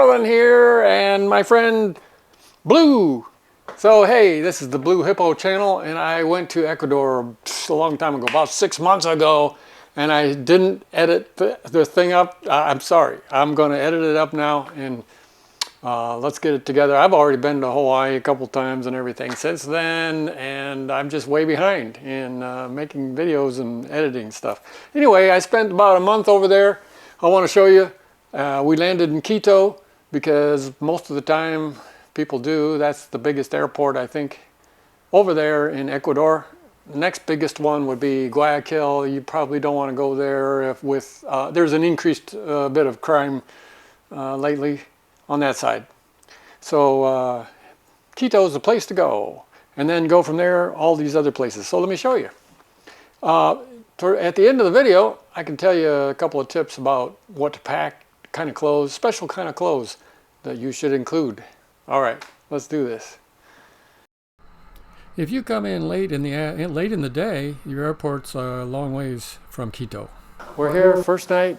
Alan here and my friend Blue. So hey, this is the Blue Hippo channel, and I went to Ecuador a long time ago, about 6 months ago, and I didn't edit the thing up. I'm sorry. I'm going to edit it up now, and let's get it together. I've already been to Hawaii a couple times and everything since then, and I'm just way behind in making videos and editing stuff. Anyway, I spent about a month over there. I want to show you. We landed in Quito because most of the time people do. That's the biggest airport, I think, over there in Ecuador. The next biggest one would be Guayaquil. You probably don't want to go there if there's an increased bit of crime lately on that side. So Quito is the place to go, and then go from there all these other places. So let me show you. At the end of the video, I can tell you a couple of tips about what to pack, kind of clothes, special kind of clothes that you should include. All right, let's do this. If you come in late in the day, your airport's a long ways from Quito. We're here first night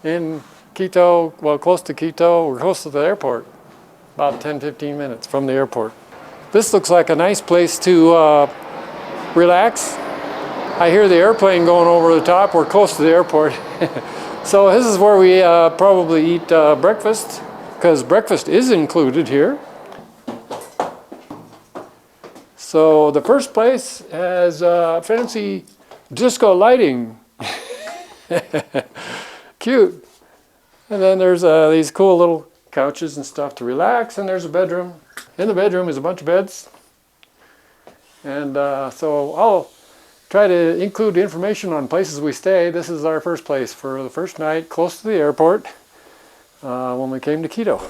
in Quito, well, close to Quito. We're close to the airport, about 10-15 minutes from the airport. This looks like a nice place to relax. I hear the airplane going over the top. We're close to the airport. So this is where we probably eat breakfast, because breakfast is included here. So the first place has fancy disco lighting. Cute. And then there's these cool little couches and stuff to relax, and there's a bedroom. In the bedroom is a bunch of beds. And so I'll try to include information on places we stay. This is our first place for the first night, close to the airport, when we came to Quito.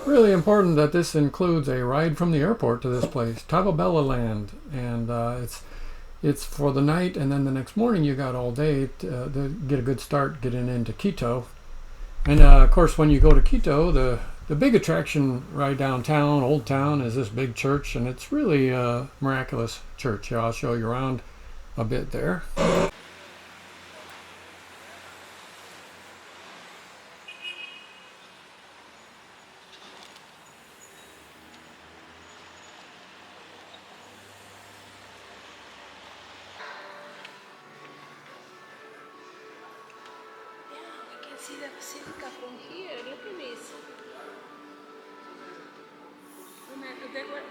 Really important that this includes a ride from the airport to this place, Tababella Land, and it's for the night, and then the next morning you got all day to get a good start getting into Quito. And of course, when you go to Quito, the big attraction right downtown, Old Town, is this big church, and it's really a miraculous church. Here, I'll show you around a bit there. See the Basilica from here. Look at this.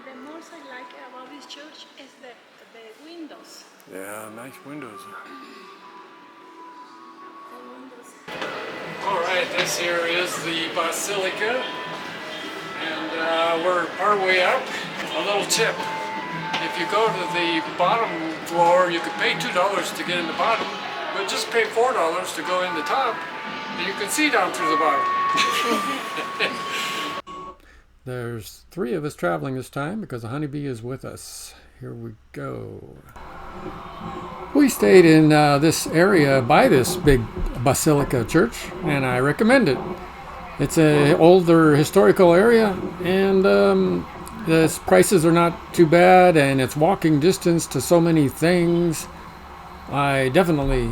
The most I like about this church is the windows. Yeah, nice windows. The windows. All right, this here is the Basilica, and we're partway up. A little tip: if you go to the bottom floor, you could pay $2 to get in the bottom, but just pay $4 to go in the top. You can see down through the bottom. There's 3 of us traveling this time because the honeybee is with us. Here we go. We stayed in this area by this big Basilica church, and I recommend it. It's an older historical area, and the prices are not too bad, and it's walking distance to so many things. I definitely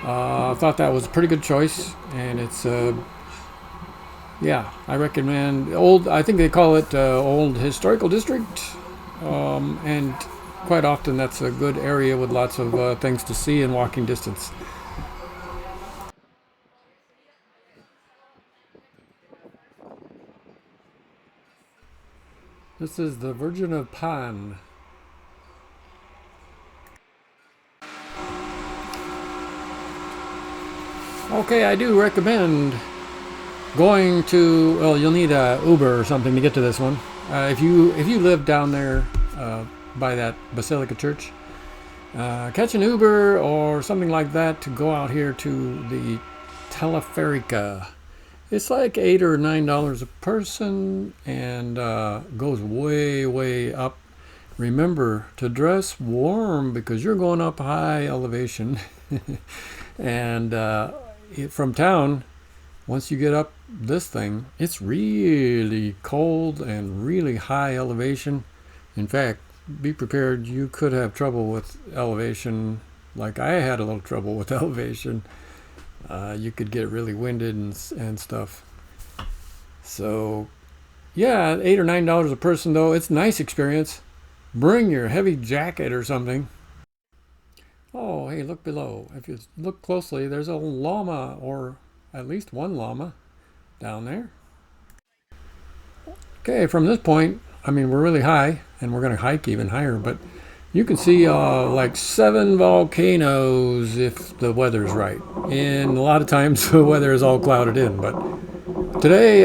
thought that was a pretty good choice, and it's yeah, I recommend I think they call it Old Historical District, and quite often that's a good area with lots of things to see in walking distance. This is the Virgin of Pan. Okay, I do recommend going to, well, you'll need a Uber or something to get to this one. If you live down there by that Basilica Church, catch an Uber or something like that to go out here to the Teleferica. It's like $8 or $9 a person, and goes way up. Remember to dress warm because you're going up high elevation. And from town, once you get up this thing, it's really cold and really high elevation. In fact, be prepared, you could have trouble with elevation, like I had a little trouble with elevation. You could get really winded and stuff. So yeah, $8 or $9 a person though. It's a nice experience. Bring your heavy jacket or something. Oh, hey, look below. If you look closely, there's a llama, or at least one llama down there. Okay, from this point, I mean, we're really high, and we're going to hike even higher, but you can see like 7 volcanoes if the weather's right. And a lot of times the weather is all clouded in, but today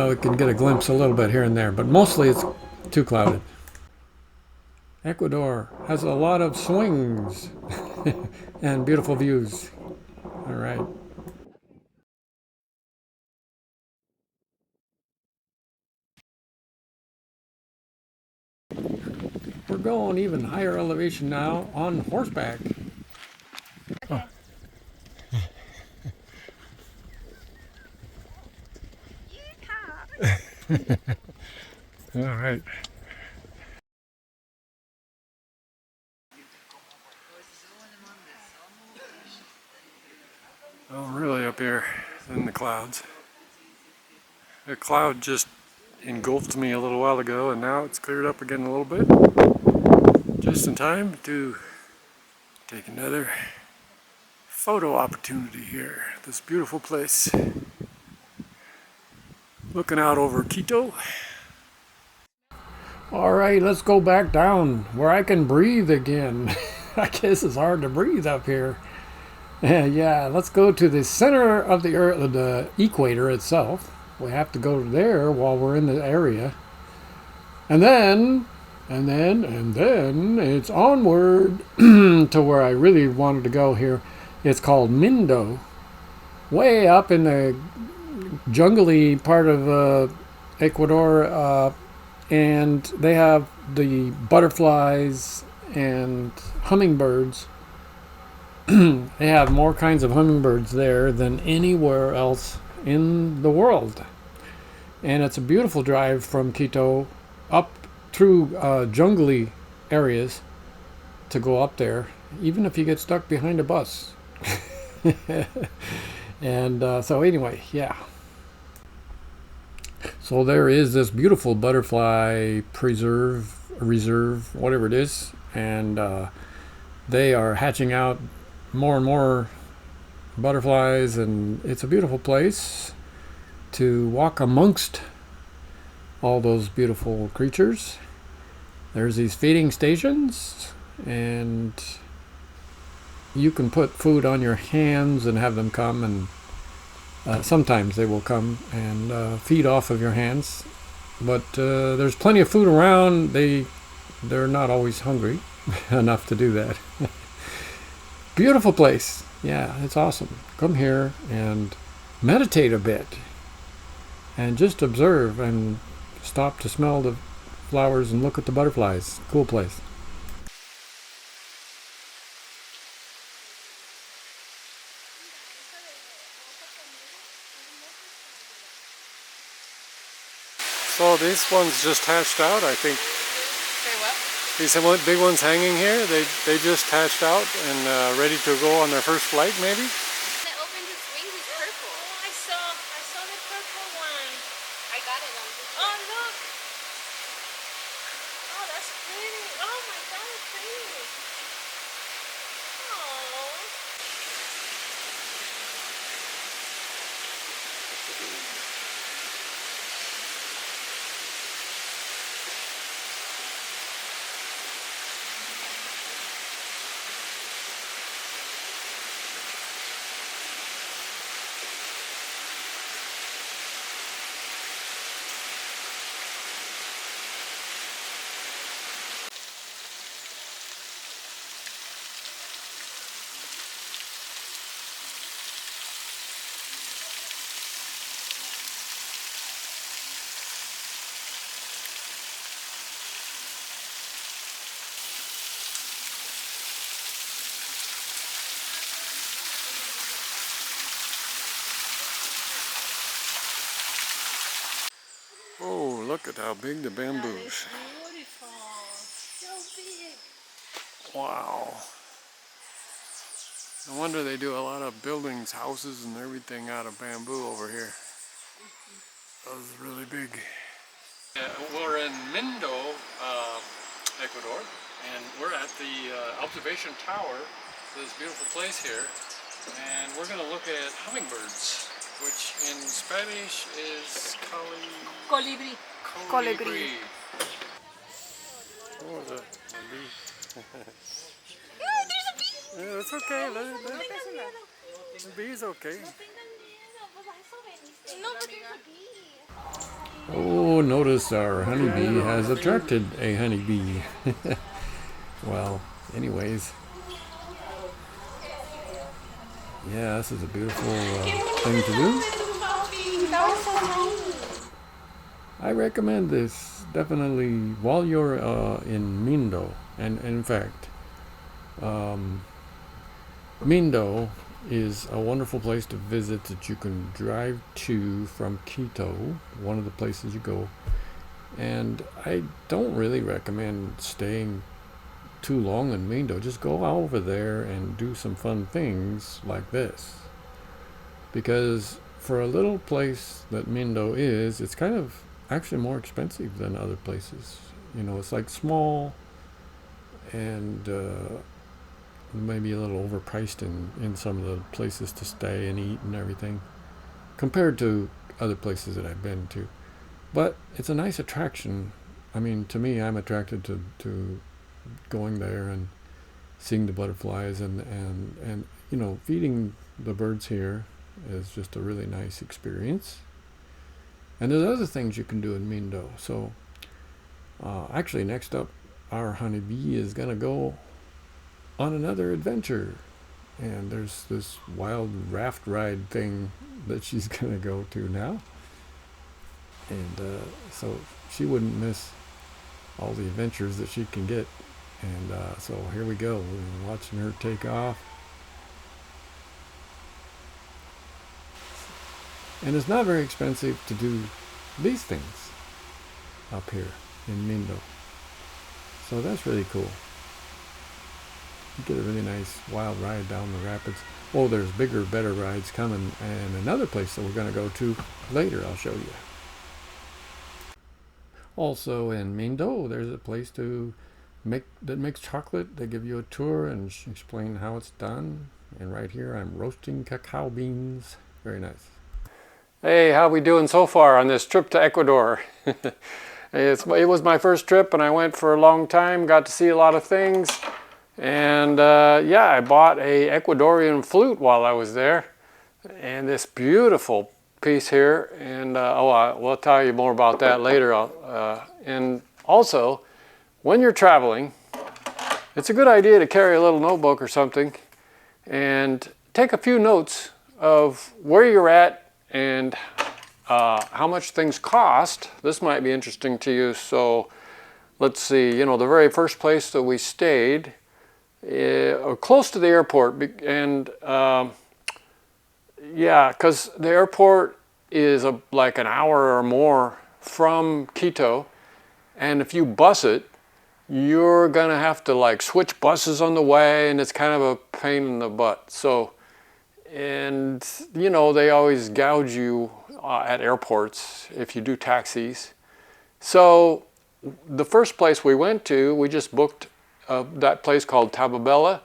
we can get a glimpse a little bit here and there, but mostly it's too clouded. Ecuador has a lot of swings and beautiful views. All right. We're going even higher elevation now on horseback. Okay. All right. Oh, really up here in the clouds. A cloud just engulfed me a little while ago, and now it's cleared up again a little bit. Just in time to take another photo opportunity here. This beautiful place. Looking out over Quito. All right, let's go back down where I can breathe again. I guess it's hard to breathe up here. Yeah, let's go to the center of the Earth, the equator itself. We have to go there while we're in the area. And then it's onward to where I really wanted to go here. It's called Mindo. Way up in the jungly part of Ecuador, and they have the butterflies and hummingbirds. They have more kinds of hummingbirds there than anywhere else in the world. And it's a beautiful drive from Quito up through jungly areas to go up there, even if you get stuck behind a bus. And so anyway, yeah. So there is this beautiful butterfly reserve, whatever it is, and they are hatching out more and more butterflies, and it's a beautiful place to walk amongst all those beautiful creatures. There's these feeding stations, and you can put food on your hands and have them come, and sometimes they will come and feed off of your hands. But there's plenty of food around. They're not always hungry enough to do that. Beautiful place. Yeah, it's awesome. Come here and meditate a bit and just observe and stop to smell the flowers and look at the butterflies. Cool place. So these ones just hatched out, I think. Say what? These big ones hanging here, they just hatched out and ready to go on their first flight, maybe? It opened its wings, it's purple. Oh, I saw the purple one. I got it on video. Oh, look. Oh, that's pretty. Oh my God, it's pretty. Oh. Oh, look at how big the bamboo is. Beautiful. So big. Wow. No wonder they do a lot of buildings, houses, and everything out of bamboo over here. That was really big. Yeah, we're in Mindo, Ecuador, and we're at the observation tower for this beautiful place here. And we're going to look at hummingbirds, which in Spanish is Colibri. colibri. Oh, the bee. Yeah, it's okay. The bee's okay. Oh, notice our honeybee has attracted a honeybee. Well, anyways. Yeah, this is a beautiful thing to do. I recommend this definitely while you're in Mindo. And in fact, Mindo is a wonderful place to visit that you can drive to from Quito, one of the places you go. And I don't really recommend staying too long in Mindo. Just go over there and do some fun things like this. Because for a little place that Mindo is, it's kind of actually more expensive than other places. You know, it's like small and maybe a little overpriced in some of the places to stay and eat and everything compared to other places that I've been to. But it's a nice attraction. I mean, to me, I'm attracted to going there and seeing the butterflies and you know, feeding the birds here is just a really nice experience. And there's other things you can do in Mindo. So actually next up, our honeybee is going to go on another adventure. And there's this wild raft ride thing that she's going to go to now. And so she wouldn't miss all the adventures that she can get. And so here we go. We're watching her take off. And it's not very expensive to do these things up here in Mindo. So that's really cool. You get a really nice wild ride down the rapids. Oh, there's bigger, better rides coming. And another place that we're going to go to later, I'll show you. Also in Mindo, there's a place that makes chocolate. They give you a tour and explain how it's done. And right here, I'm roasting cacao beans. Very nice. Hey, how we doing so far on this trip to Ecuador? It was my first trip, and I went for a long time. Got to see a lot of things, and yeah, I bought a Ecuadorian flute while I was there, and this beautiful piece here. And we'll tell you more about that later. And also, when you're traveling, it's a good idea to carry a little notebook or something, and take a few notes of where you're at and how much things cost. This might be interesting to you. So let's see, you know, the very first place that we stayed, close to the airport, and yeah, because the airport is like an hour or more from Quito, and if you bus it, you're gonna have to like switch buses on the way, and it's kind of a pain in the butt. So, and you know, they always gouge you at airports if you do taxis. So the first place we went to, we just booked that place called Tababella,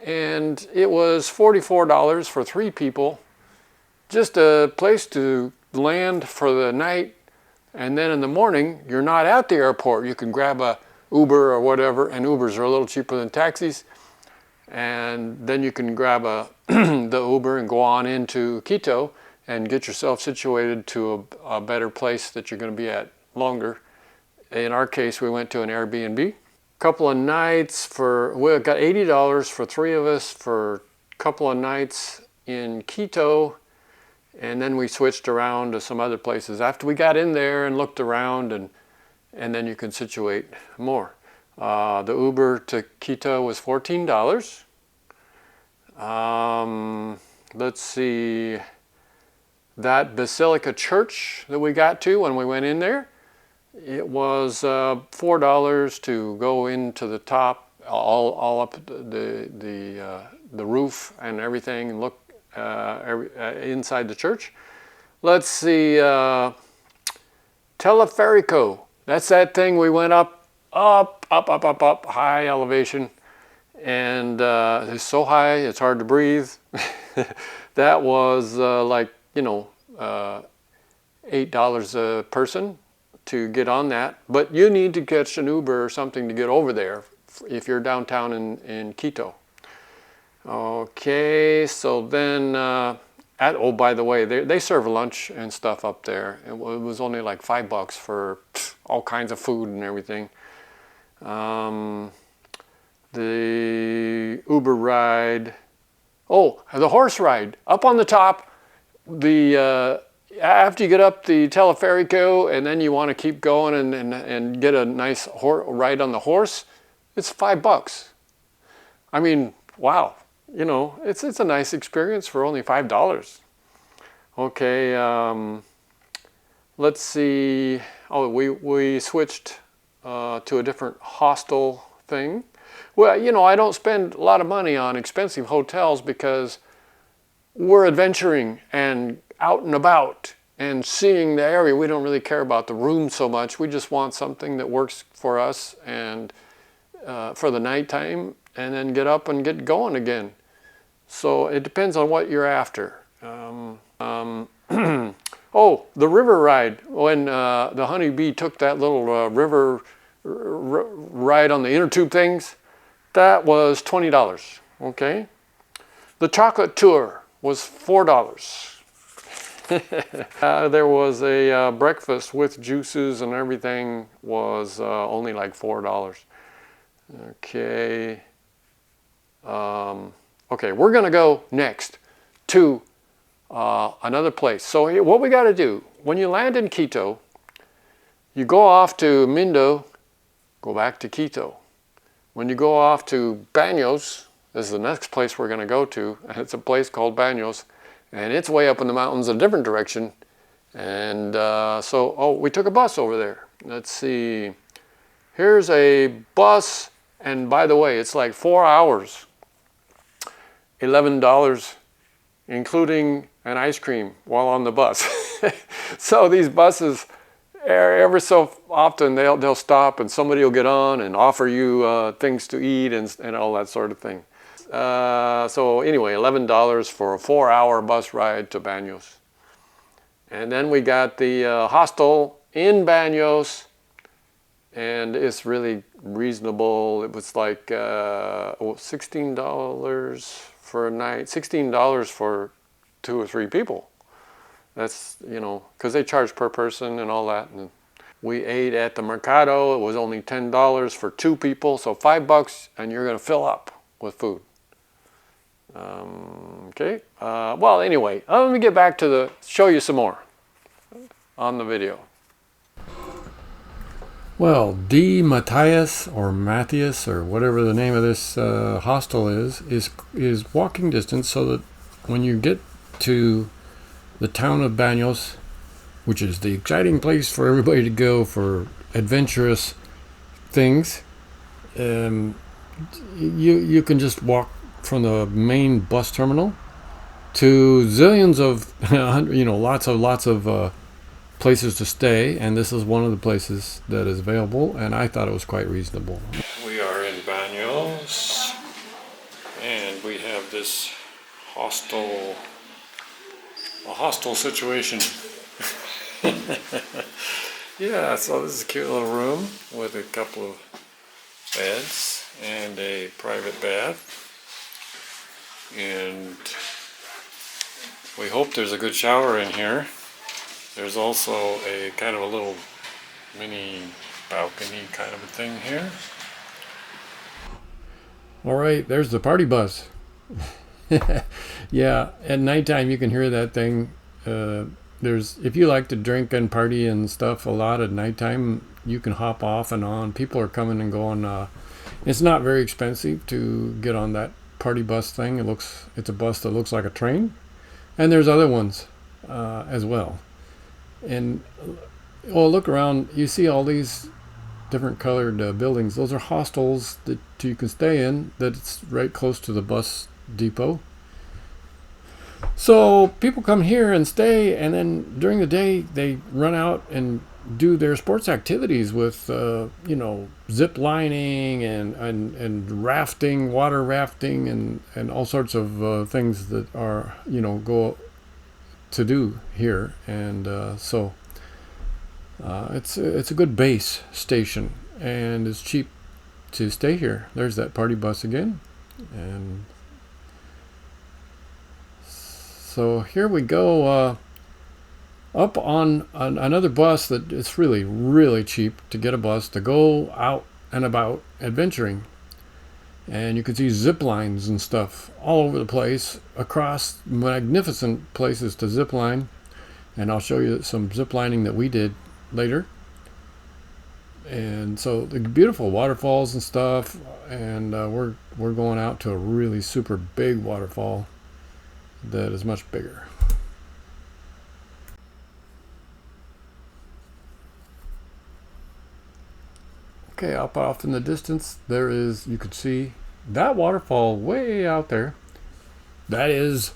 and it was $44 for 3 people. Just a place to land for the night, and then in the morning, you're not at the airport. You can grab a Uber or whatever, and Ubers are a little cheaper than taxis. And then you can grab the Uber and go on into Quito and get yourself situated to a better place that you're going to be at longer. In our case, we went to an Airbnb. Couple of nights we got $80 for 3 of us for a couple of nights in Quito, and then we switched around to some other places after we got in there and looked around, and then you can situate more. The Uber to Quito was $14. Let's see, that Basilica Church that we got to when we went in there, it was $4 to go into the top, all up the roof and everything, and look inside the church. Let's see, Teleferico. That's that thing we went up, high elevation. And it's so high, it's hard to breathe. That was like, you know, $8 a person to get on that. But you need to catch an Uber or something to get over there if you're downtown in Quito. Okay, so then, oh, by the way, they serve lunch and stuff up there. It was only like $5 for all kinds of food and everything. The Uber ride. Oh, the horse ride. Up on the top, after you get up the Teleferico and then you want to keep going and get a nice ride on the horse, it's $5. I mean, wow. You know, it's a nice experience for only $5. Okay, let's see. Oh, we switched to a different hostel thing. Well, you know, I don't spend a lot of money on expensive hotels because we're adventuring and out and about and seeing the area. We don't really care about the room so much. We just want something that works for us and for the nighttime, and then get up and get going again. So it depends on what you're after. Oh, the river ride. When the honeybee took that little river ride on the inner tube things, that was $20. Okay. The chocolate tour was $4. There was a breakfast with juices and everything was only like $4. Okay. Okay, we're going to go next to another place. So what we got to do, when you land in Quito, you go off to Mindo, go back to Quito. When you go off to Baños, this is the next place we're going to go to. It's a place called Baños, and it's way up in the mountains, a different direction. And we took a bus over there. Let's see. Here's a bus, and by the way, it's like 4 hours. $11, including an ice cream while on the bus. So these buses, every so often they'll stop and somebody will get on and offer you things to eat and all that sort of thing. So anyway, $11 for a 4-hour bus ride to Baños. And then we got the hostel in Baños, and it's really reasonable. It was like $16 for a night, $16 for 2 or 3 people. That's, you know, because they charge per person and all that. And we ate at the Mercado. It was only $10 for 2 people, so $5, and you're going to fill up with food. Okay. Well, anyway, let me get back to show you some more on the video. Well, D. Matthias or Matthias or whatever the name of this hostel is walking distance, so that when you get to the town of Baños, which is the exciting place for everybody to go for adventurous things, you can just walk from the main bus terminal to zillions of, you know, lots of places to stay, and this is one of the places that is available, and I thought it was quite reasonable. We are in Baños, and we have this hostel situation. Yeah, so this is a cute little room with a couple of beds and a private bath, and we hope there's a good shower in here. There's also a kind of a little mini balcony kind of a thing here. All right, there's the party bus. Yeah, at nighttime you can hear that thing. If you like to drink and party and stuff a lot at nighttime, you can hop off and on. People are coming and going. It's not very expensive to get on that party bus thing. It's a bus that looks like a train, and there's other ones as well. And look around, you see all these different colored buildings. Those are hostels that you can stay in, that's right close to the bus depot. So people come here and stay, and then during the day they run out and do their sports activities with you know, zip lining and rafting, water rafting, and all sorts of things that are, you know, go to do here. And so it's a good base station, and it's cheap to stay here. There's that party bus again. And so here we go up on another bus that it's really, really cheap to get a bus to go out and about adventuring. And you can see zip lines and stuff all over the place, across magnificent places to zip line. And I'll show you some zip lining that we did later. And so the beautiful waterfalls and stuff. And we're going out to a really super big waterfall that is much bigger. Okay, up off in the distance, there is, you could see that waterfall way out there. That is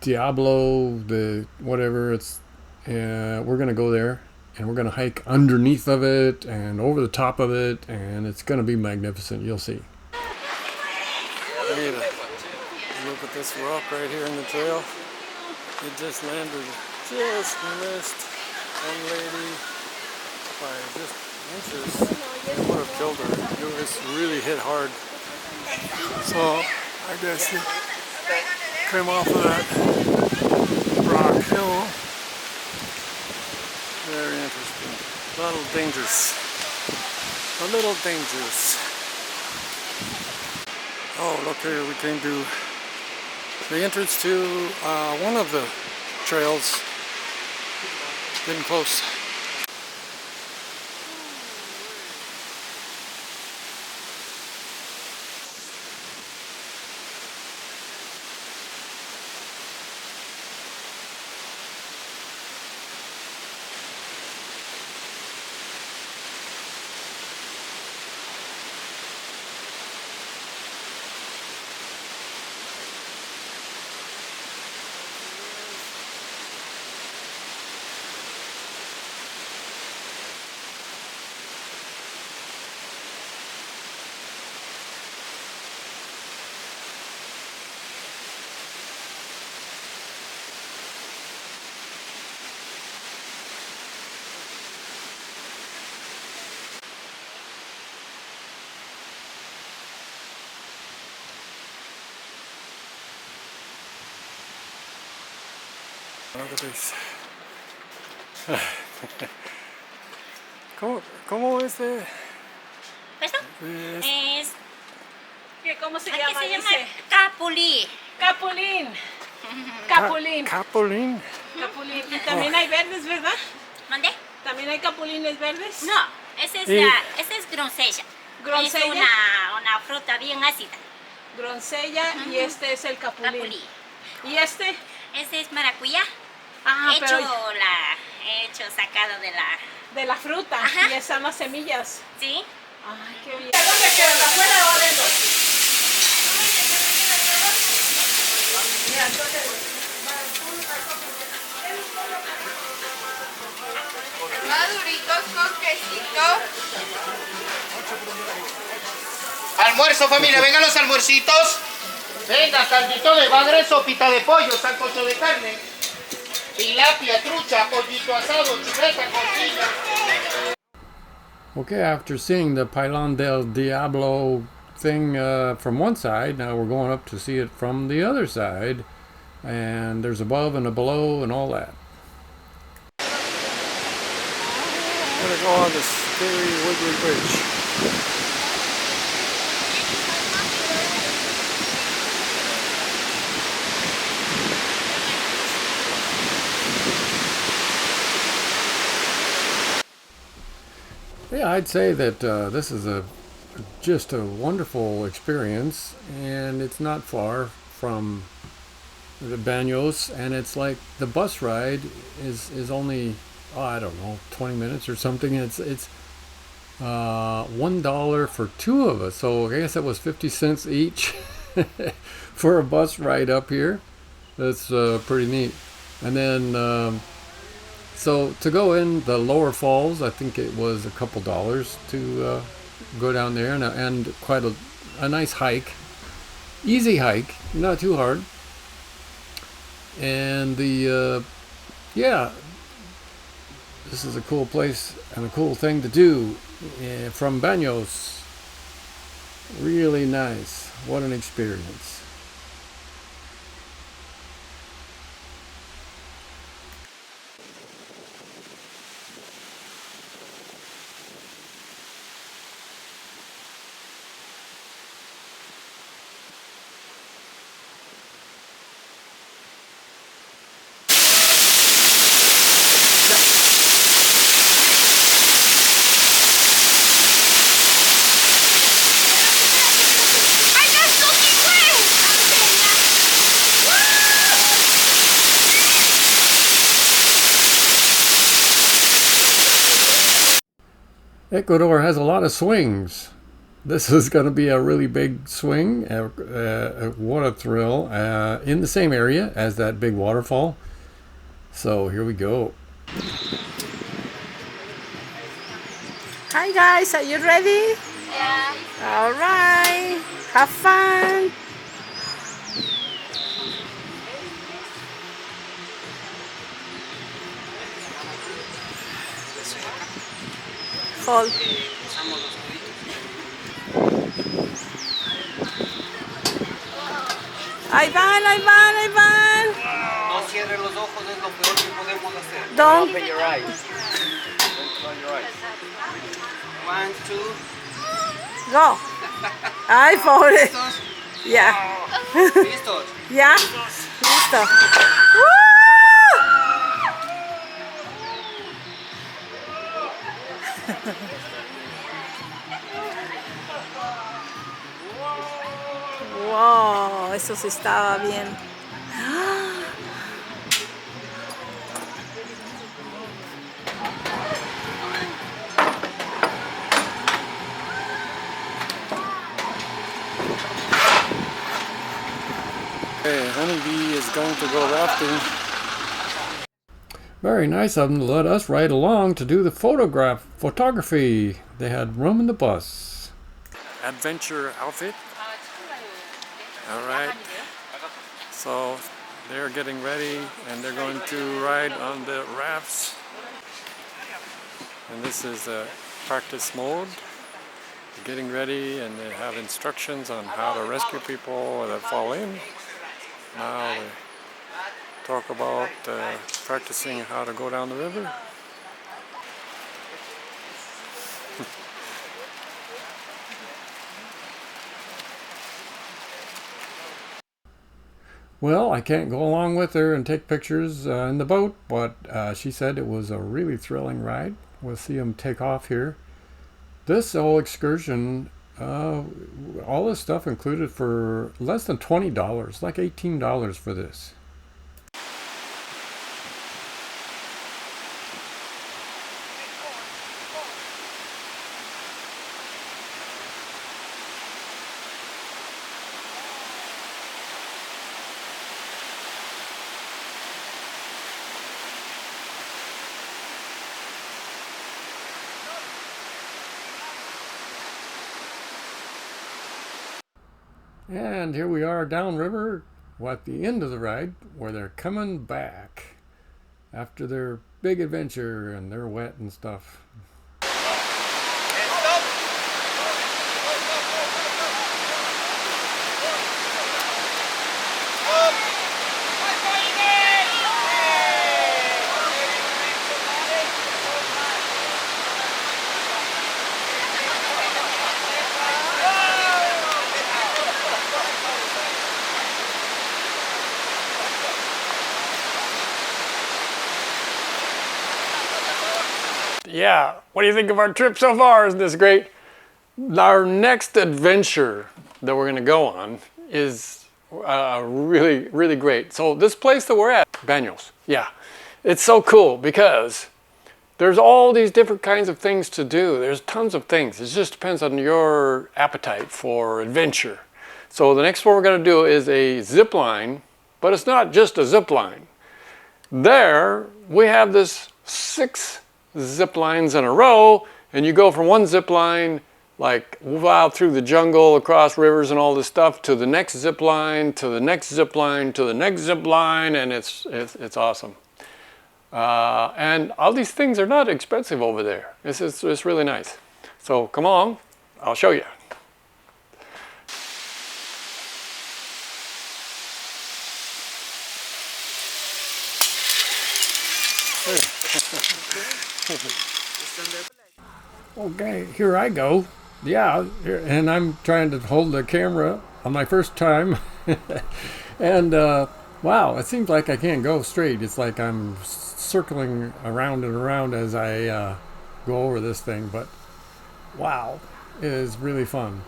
Diablo, the whatever it's. We're gonna go there, and we're gonna hike underneath of it and over the top of it, and it's gonna be magnificent. You'll see. Hey, look at this rock right here in the trail. It just landed, just missed one lady by just inches. It would have killed her. It was really hit hard. So I guess he came off of that rock hill. Very interesting. A little dangerous. A little dangerous. Oh, look here, we came to the entrance to one of the trails. Getting close. Look at this. ¿Cómo es de? ¿Esto? Es... ¿Cómo se Aquí llama? se llama Dice. capulí. Capulín. Capulín. Capulín. Capulín. Y también hay verdes, ¿verdad? ¿Mande? También hay capulines verdes. No, esa es, esa es gronsella. ¿Gronsella? Es una fruta bien ácida. Gronsella y este es el capulín. Capulí. ¿Y este? Este es maracuyá. Pero Hecho sacado de la fruta. Ajá. Y están las semillas. ¿Sí? Ay, qué bien. ¿Dónde queda? ¿Afuera o adentro? Maduritos con quesito. Almuerzo, familia, vengan los almuercitos. Venga, caldito de bagre, sopita de pollo, sancocho de carne, tilapia, trucha, pollito asado, chuleta, costilla. Okay, after seeing the Pylon del Diablo thing from one side, now we're going up to see it from the other side. And there's above and a below and all that. I'm going to go on this scary wiggly bridge. Yeah, I'd say that this is just a wonderful experience, and it's not far from the Baños, and it's like the bus ride is only, I don't know, 20 minutes or something. It's $1 for two of us, so I guess that was 50 cents each for a bus ride up here. That's pretty neat. And then So to go in the lower falls, I think it was a couple dollars to go down there, and quite a nice hike. Easy hike, not too hard. And yeah, this is a cool place and a cool thing to do from Baños. Really nice. What an experience. Ecuador has a lot of swings. This is going to be a really big swing. What a thrill. In the same area as that big waterfall. So here we go. Hi guys, are you ready? Yeah. All right, have fun. Hold. Ahí van, ahí van, ahí van. No cierre los ojos, es lo peor que podemos hacer. Don't. Open your eyes. Don't close your eyes. 1, 2. Go. Ay, pobre. ¿Listos? Ya. ¿Listos? Ya. Listo. ¡Woo! Wow, eso sí estaba bien. Okay, Honeybee is going to go rafting. Very nice of them to let us ride along to do the photography. They had room in the bus. Adventure outfit. All right. So they're getting ready and they're going to ride on the rafts. And this is a practice mode. Getting ready, and they have instructions on how to rescue people that fall in. Now they talk about practicing how to go down the river. Well, I can't go along with her and take pictures in the boat, but she said it was a really thrilling ride. We'll see them take off here. This whole excursion, all this stuff included for less than $20, like $18 for this. And here we are downriver at the end of the ride where they're coming back after their big adventure and they're wet and stuff. Yeah, what do you think of our trip so far? Isn't this great? Our next adventure that we're going to go on is really, really great. So this place that we're at, Baños, yeah, it's so cool because there's all these different kinds of things to do. There's tons of things. It just depends on your appetite for adventure. So the next one we're going to do is a zip line, but it's not just a zip line. There we have this 6 zip lines in a row, and you go from one zip line like out through the jungle, across rivers and all this stuff, to the next zip line, to the next zip line, to the next zip line, and it's awesome. And all these things are not expensive over there. It's really nice. So come on, I'll show you. Okay, here I go. Yeah, and I'm trying to hold the camera on my first time. And wow, it seems like I can't go straight. It's like I'm circling around and around as I go over this thing. But wow, it is really fun.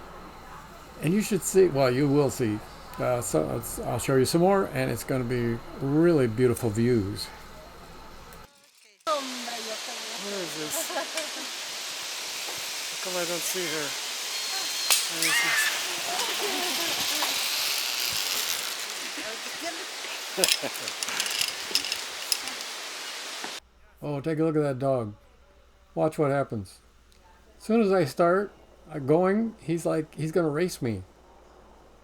And you should see, well, you will see. So I'll show you some more, and it's going to be really beautiful views. Where is this? How come I don't see her? Where is this? Oh, take a look at that dog. Watch what happens. As soon as I start going, he's like, he's going to race me.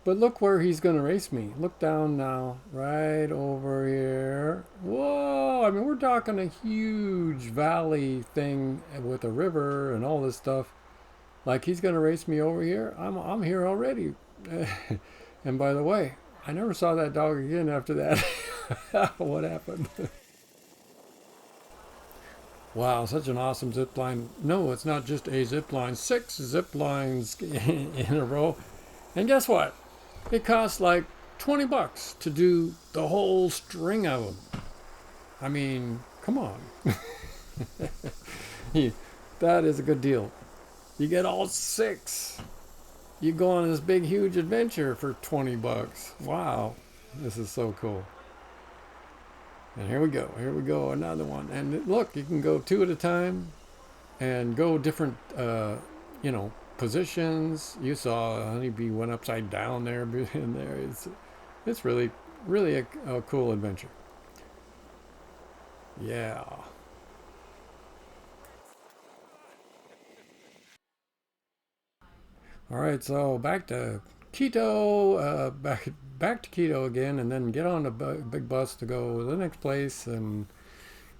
But look where he's going to race me. Look down now, right over here. Whoa, I mean, we're talking a huge valley thing with a river and all this stuff. Like he's going to race me over here. I'm here already. And by the way, I never saw that dog again after that. What happened? Wow, such an awesome zip line. No, it's not just a zip line. 6 zip lines in a row. And guess what? It costs like 20 bucks to do the whole string of them. I mean, come on. That is a good deal. You get all 6. You go on this big, huge adventure for 20 bucks. Wow, this is so cool. And here we go, another one. And look, you can go 2 at a time and go different, positions. You saw a honeybee went upside down there in there. It's really a cool adventure. Yeah. All right, so back to Quito, back to Quito again, and then get on a big bus to go to the next place. And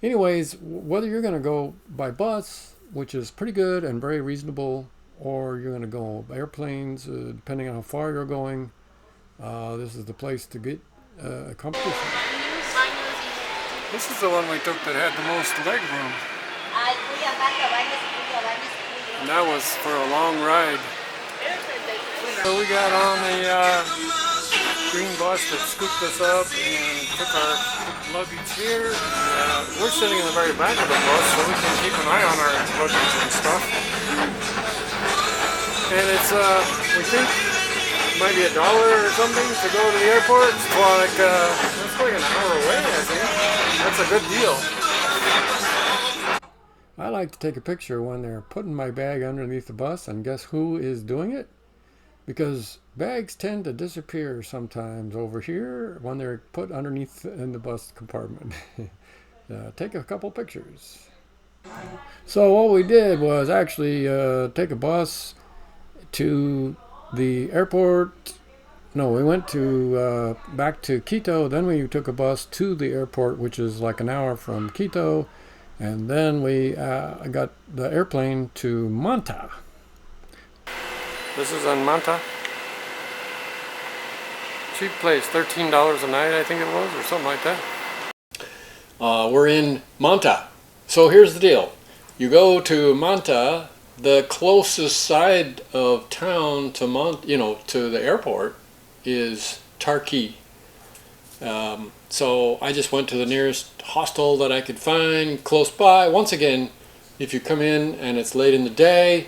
anyways, whether you're going to go by bus, which is pretty good and very reasonable, or you're going to go airplanes, depending on how far you're going, this is the place to get accomplished. This is the one we took that had the most leg room. And that was for a long ride. So we got on the green bus that scooped us up and took our luggage here. We're sitting in the very back of the bus so we can keep an eye on our luggage and stuff. And it's, we think, maybe $1 or something to go to the airport. It's like an hour away, I think. That's a good deal. I like to take a picture when they're putting my bag underneath the bus, and guess who is doing it? Because bags tend to disappear sometimes over here when they're put underneath in the bus compartment. Take a couple pictures. So what we did was actually take a bus to the airport. No, we went to back to Quito. Then we took a bus to the airport, which is like an hour from Quito. And then we got the airplane to Manta. This is on Manta. Cheap place, $13 a night, I think it was, or something like that. We're in Manta. So here's the deal. You go to Manta, the closest side of town to to the airport is Tarqui. So I just went to the nearest hostel that I could find close by. Once again, if you come in and it's late in the day,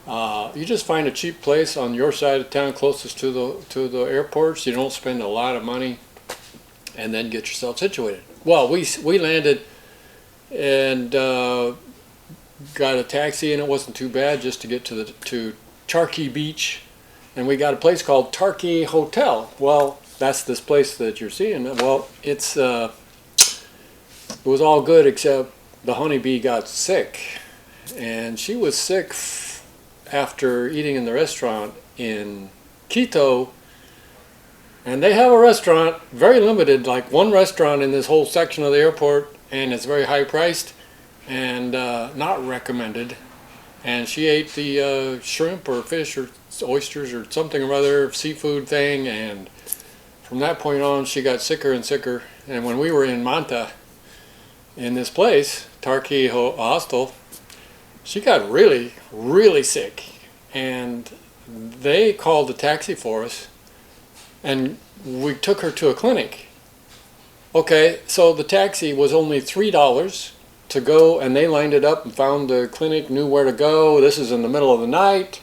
you just find a cheap place on your side of town closest to the airports. You don't spend a lot of money, and then get yourself situated. Well, we landed and got a taxi, and it wasn't too bad just to get to Tarqui Beach, and we got a place called Tarqui Hotel. Well, that's this place that you're seeing. Well, it was all good except the honeybee got sick, and she was sick after eating in the restaurant in Quito. And they have a restaurant, very limited, like one restaurant in this whole section of the airport, and it's very high priced and not recommended. And she ate the shrimp or fish or oysters or something or other, seafood thing, and from that point on she got sicker and sicker. And when we were in Manta, in this place, Tarqui Hostel, she got really, really sick. And they called a taxi for us, and we took her to a clinic. Okay, so the taxi was only $3 to go, and they lined it up and found the clinic, knew where to go. This is in the middle of the night.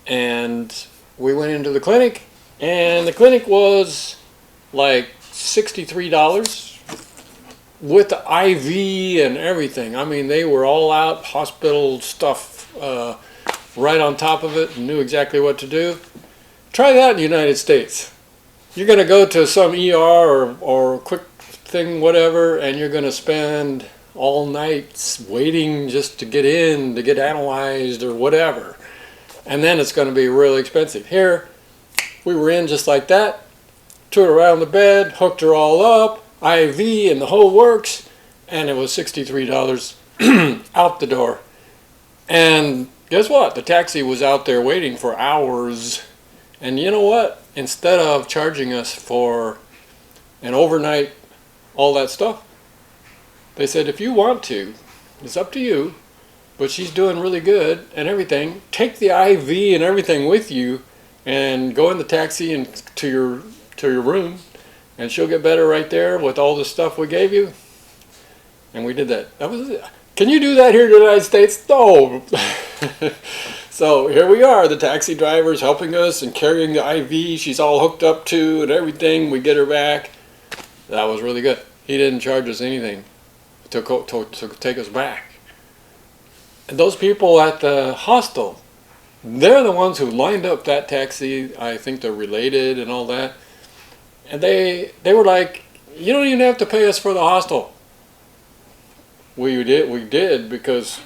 And we went into the clinic, and the clinic was like $63 with the IV and everything. I mean, they were all out, hospital stuff right on top of it, and knew exactly what to do. Try that in the United States. You're going to go to some ER or quick thing, whatever, and you're going to spend all night waiting just to get in, to get analyzed or whatever. And then it's going to be really expensive. Here, we were in just like that, took her around the bed, hooked her all up, IV and the whole works, and it was $63 out the door. And guess what? The taxi was out there waiting for hours. And you know what? Instead of charging us for an overnight, all that stuff, they said, if you want to, it's up to you, but she's doing really good and everything, take the IV and everything with you and go in the taxi and to your room, and she'll get better right there with all the stuff we gave you. And we did that. That was it. Can you do that here in the United States? No. So here we are, the taxi driver's helping us and carrying the IV she's all hooked up to and everything. We get her back. That was really good. He didn't charge us anything to take us back. And those people at the hostel, they're the ones who lined up that taxi. I think they're related and all that. And they were like, you don't even have to pay us for the hostel. We did because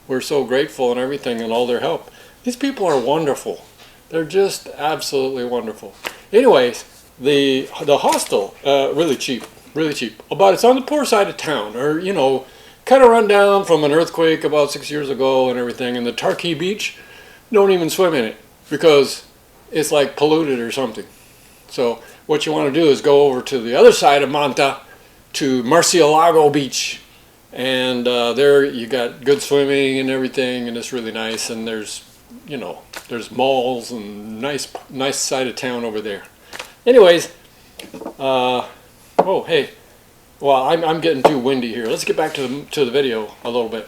we're so grateful and everything and all their help. These people are wonderful. They're just absolutely wonderful. Anyways, the hostel, really cheap, really cheap. But it's on the poor side of town, or you know, kind of run down from an earthquake about 6 years ago and everything. And the Tarqui beach, don't even swim in it because it's like polluted or something. So what you want to do is go over to the other side of Manta to Murcielago Beach. And there you got good swimming and everything, and it's really nice. And there's, you know, there's malls and nice side of town over there. Anyways, oh hey, well I'm getting too windy here. Let's get back to the video a little bit.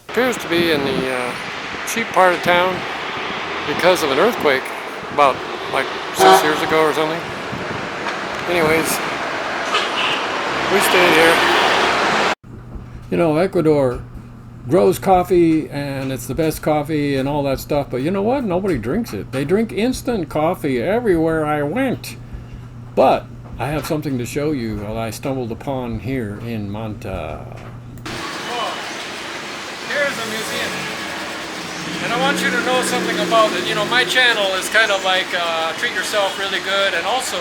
Appears to be in the cheap part of town because of an earthquake about like 6 years ago or something. Anyways, we stayed here. You know, Ecuador grows coffee and it's the best coffee and all that stuff, but you know what? Nobody drinks it. They drink instant coffee everywhere I went. But I have something to show you that I stumbled upon here in Manta. Oh, here's a museum. And I want you to know something about it. You know, my channel is kind of like treat yourself really good, and also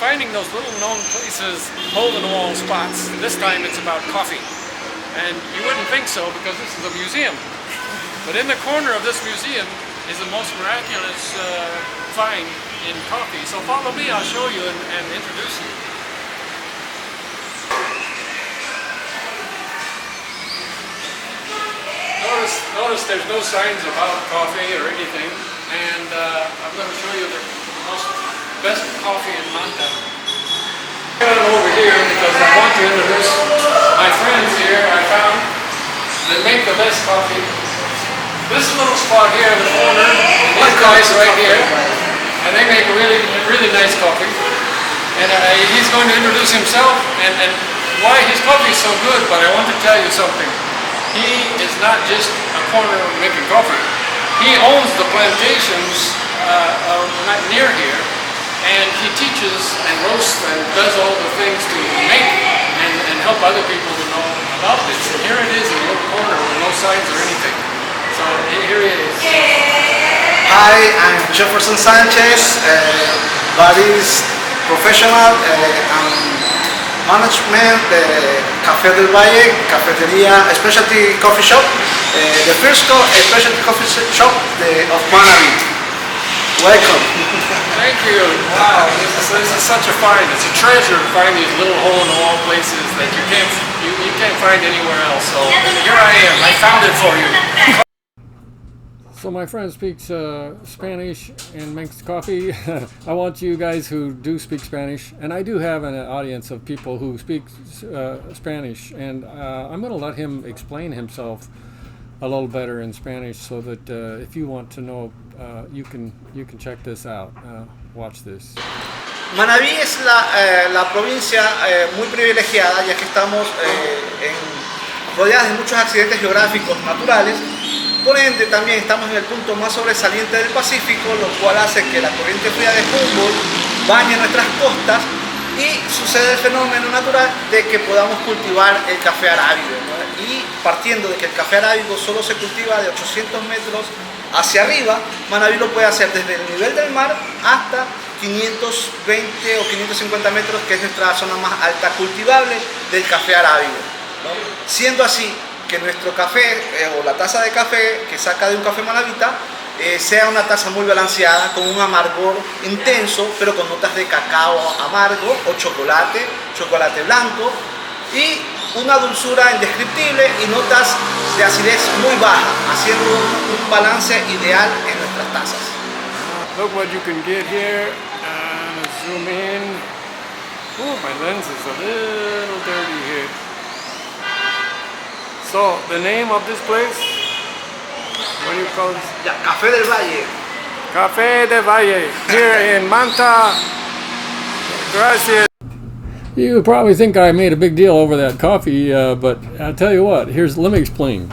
finding those little known places, hole-in-the-wall spots. This time it's about coffee. And you wouldn't think so because this is a museum. But in the corner of this museum is the most miraculous find in coffee. So follow me, I'll show you and introduce you. Notice there's no signs about coffee or anything. And I'm going to show you the best coffee in Manta. I'm going over here because I want to introduce my friends here I found that make the best coffee. This little spot here in the corner, these guys right here, and they make really nice coffee. And he's going to introduce himself and why his coffee is so good, but I want to tell you something. He is not just a corner making coffee. He owns the plantations near here, and he teaches and roasts and does all the things to make and help other people to know about this. And here it is in a little corner with no signs or anything. So here it is. Hi, I'm Jefferson Sanchez, Buddy's professional and management, Café del Valle, cafeteria, specialty coffee shop, the first specialty coffee shop of Manabi. Welcome. Thank you. Wow, this is such a find. It's a treasure to find these little hole-in-the-wall places that you can't find anywhere else. So here I am. I found it for you. So my friend speaks Spanish and makes coffee. I want you guys who do speak Spanish, and I do have an audience of people who speak Spanish, and I'm going to let him explain himself a little better in Spanish, so that if you want to know, you can check this out. Watch this. Manabí es la provincia muy privilegiada, ya que estamos rodeadas de muchos accidentes geográficos naturales. Por ende, también estamos en el punto más sobresaliente del Pacífico, lo cual hace que la corriente fría de Humboldt bañe nuestras costas y sucede el fenómeno natural de que podamos cultivar el café arábigo, ¿no? Y partiendo de que el café arábigo solo se cultiva de 800 metros hacia arriba, Manabí lo puede hacer desde el nivel del mar hasta 520 o 550 metros, que es nuestra zona más alta cultivable del café arábigo, ¿no? Siendo así que nuestro café o la taza de café que saca de un café manabita sea una taza muy balanceada, con un amargor intenso, pero con notas de cacao amargo o chocolate blanco, y una dulzura indescriptible y notas de acidez muy baja, haciendo un balance ideal en nuestras tazas. Look what you can get here. Zoom in. Oh, my lens is a little dirty here. So, the name of this place? What do you call this? Ya, Café del Valle. Café del Valle, here in Manta. Gracias. You probably think I made a big deal over that coffee, but I'll tell you what, let me explain.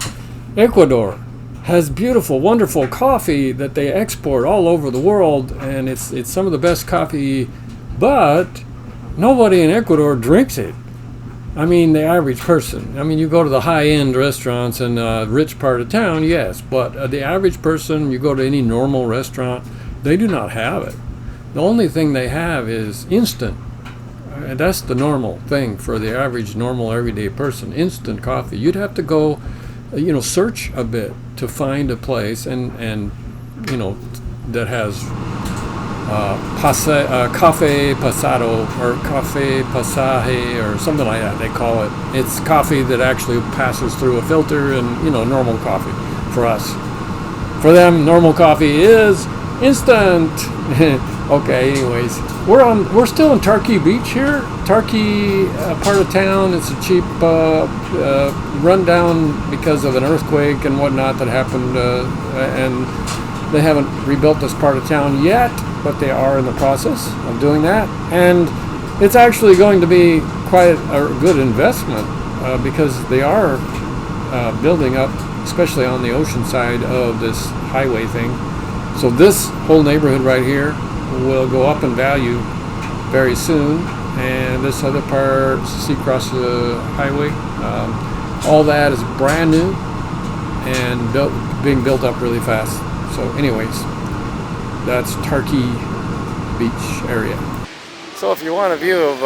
Ecuador has beautiful, wonderful coffee that they export all over the world, and it's some of the best coffee, but nobody in Ecuador drinks it. I mean, the average person. I mean, you go to the high-end restaurants in a rich part of town, yes, but the average person, you go to any normal restaurant, they do not have it. The only thing they have is instant. And that's the normal thing for the average, normal, everyday person, instant coffee. You'd have to go, search a bit to find a place and that has Café Pasado or Café Pasaje or something like that, they call it. It's coffee that actually passes through a filter and, normal coffee for us. For them, normal coffee is instant. Okay, anyways, we're still in Tarqui Beach here. Tarqui, part of town. It's a cheap rundown because of an earthquake and whatnot that happened, and they haven't rebuilt this part of town yet, but they are in the process of doing that. And it's actually going to be quite a good investment because they are building up, especially on the ocean side of this highway thing. So this whole neighborhood right here will go up in value very soon, and this other part, see across the highway, all that is brand new and being built up really fast. So anyways, that's Tarqui Beach area. So if you want a view of,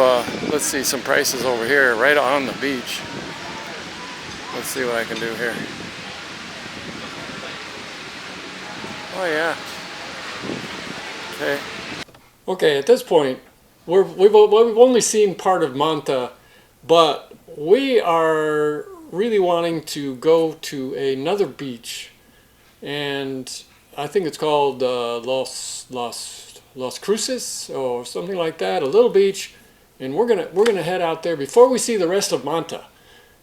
let's see some prices over here, right on the beach. Let's see what I can do here. Oh yeah. Okay. Okay, at this point, we've only seen part of Manta, but we are really wanting to go to another beach, and I think it's called Los Cruces or something like that, a little beach, and we're gonna head out there before we see the rest of Manta,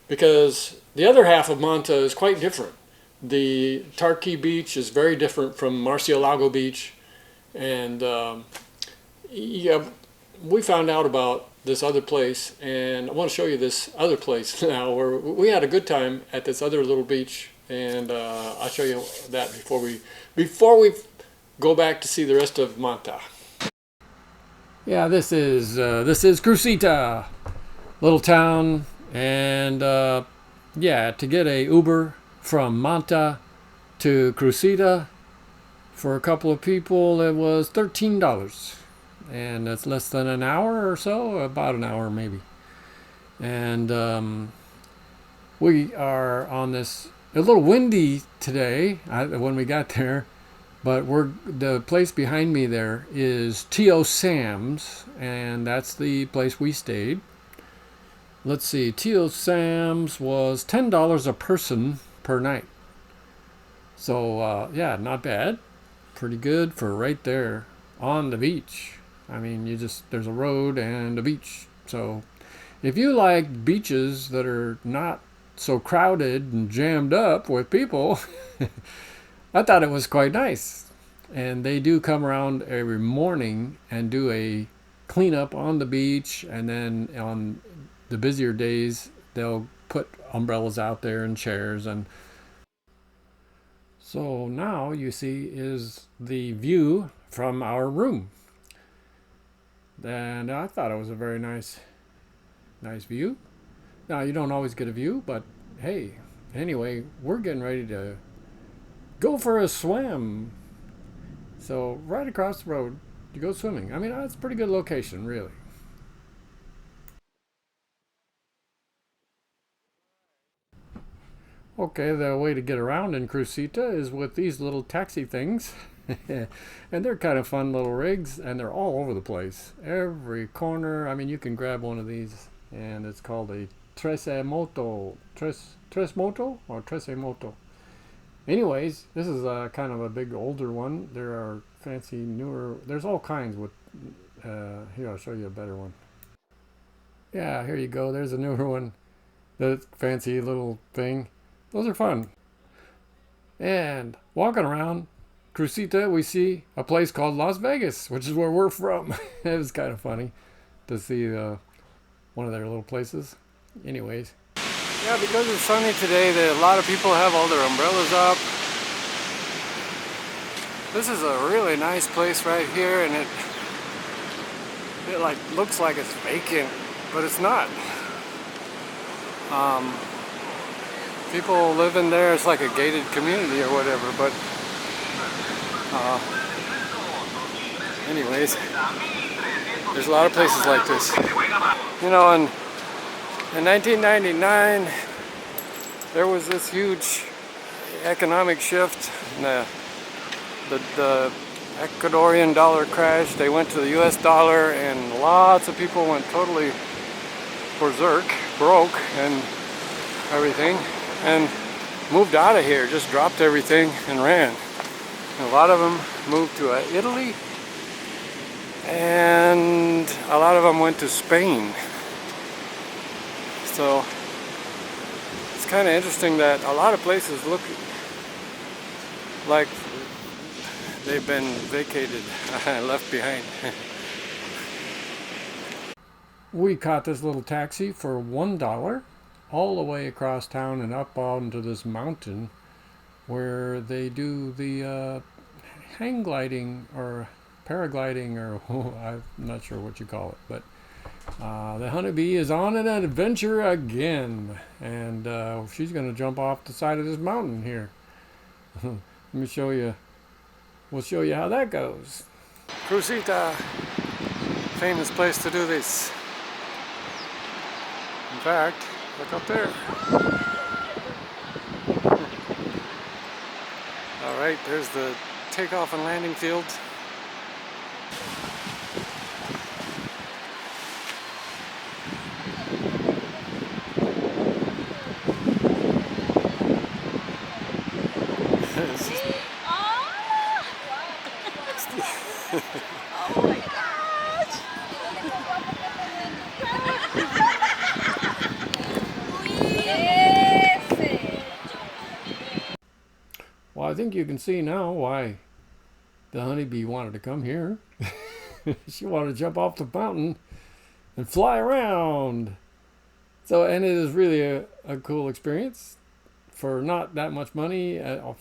because the other half of Manta is quite different. The Tarqui Beach is very different from Murcielago Beach, and yeah, we found out about this other place, and I want to show you this other place now where we had a good time at this other little beach, and I'll show you that before we go back to see the rest of Manta. Yeah, this is Crucita, little town, and yeah, to get a Uber from Manta to Crucita for a couple of people, it was $13. And that's less than an hour or so, about an hour maybe. And we are on this, a little windy today when we got there, but the place behind me there is T.O. Sam's, and that's the place we stayed. Let's see, T.O. Sam's was $10 a person per night. So, yeah, not bad. Pretty good for right there on the beach. I mean, there's a road and a beach. So, if you like beaches that are not so crowded and jammed up with people, I thought it was quite nice. And they do come around every morning and do a cleanup on the beach, and then on the busier days, they'll put umbrellas out there and chairs. And so now you see is the view from our room. And I thought it was a very nice view. Now, you don't always get a view, but hey, anyway, we're getting ready to go for a swim. So right across the road to go swimming. I mean, that's a pretty good location, really. Okay, the way to get around in Crucita is with these little taxi things. And they're kind of fun little rigs, and they're all over the place. Every corner, I mean, you can grab one of these, and it's called a Tres Moto. Tres Moto or Tres Moto. Anyways, this is kind of a big older one. There are fancy newer, there's all kinds with, here I'll show you a better one. Yeah, here you go, there's a newer one. The fancy little thing. Those are fun. And walking around Crucita, we see a place called Las Vegas, which is where we're from. It was kind of funny to see one of their little places. Anyways. Yeah, because it's sunny today, a lot of people have all their umbrellas up. This is a really nice place right here, and it like looks like it's vacant, but it's not. People live in there. It's like a gated community or whatever, but anyways, there's a lot of places like this. You know, in 1999, there was this huge economic shift. The Ecuadorian dollar crashed. They went to the US dollar, and lots of people went totally berserk, broke, and everything, and moved out of here, just dropped everything and ran. And a lot of them moved to Italy, and a lot of them went to Spain. So it's kind of interesting that a lot of places look like they've been vacated, left behind. We caught this little taxi for $1 all the way across town and up onto this mountain where they do the hang gliding or paragliding, or I'm not sure what you call it, but the honeybee is on an adventure again, and she's going to jump off the side of this mountain here. Let me show you. We'll show you how that goes. Crucita, famous place to do this. In fact, look up there. All right, there's the takeoff and landing field. Well, I think you can see now why the honeybee wanted to come here. She wanted to jump off the mountain and fly around. So, and it is really a cool experience for not that much money. I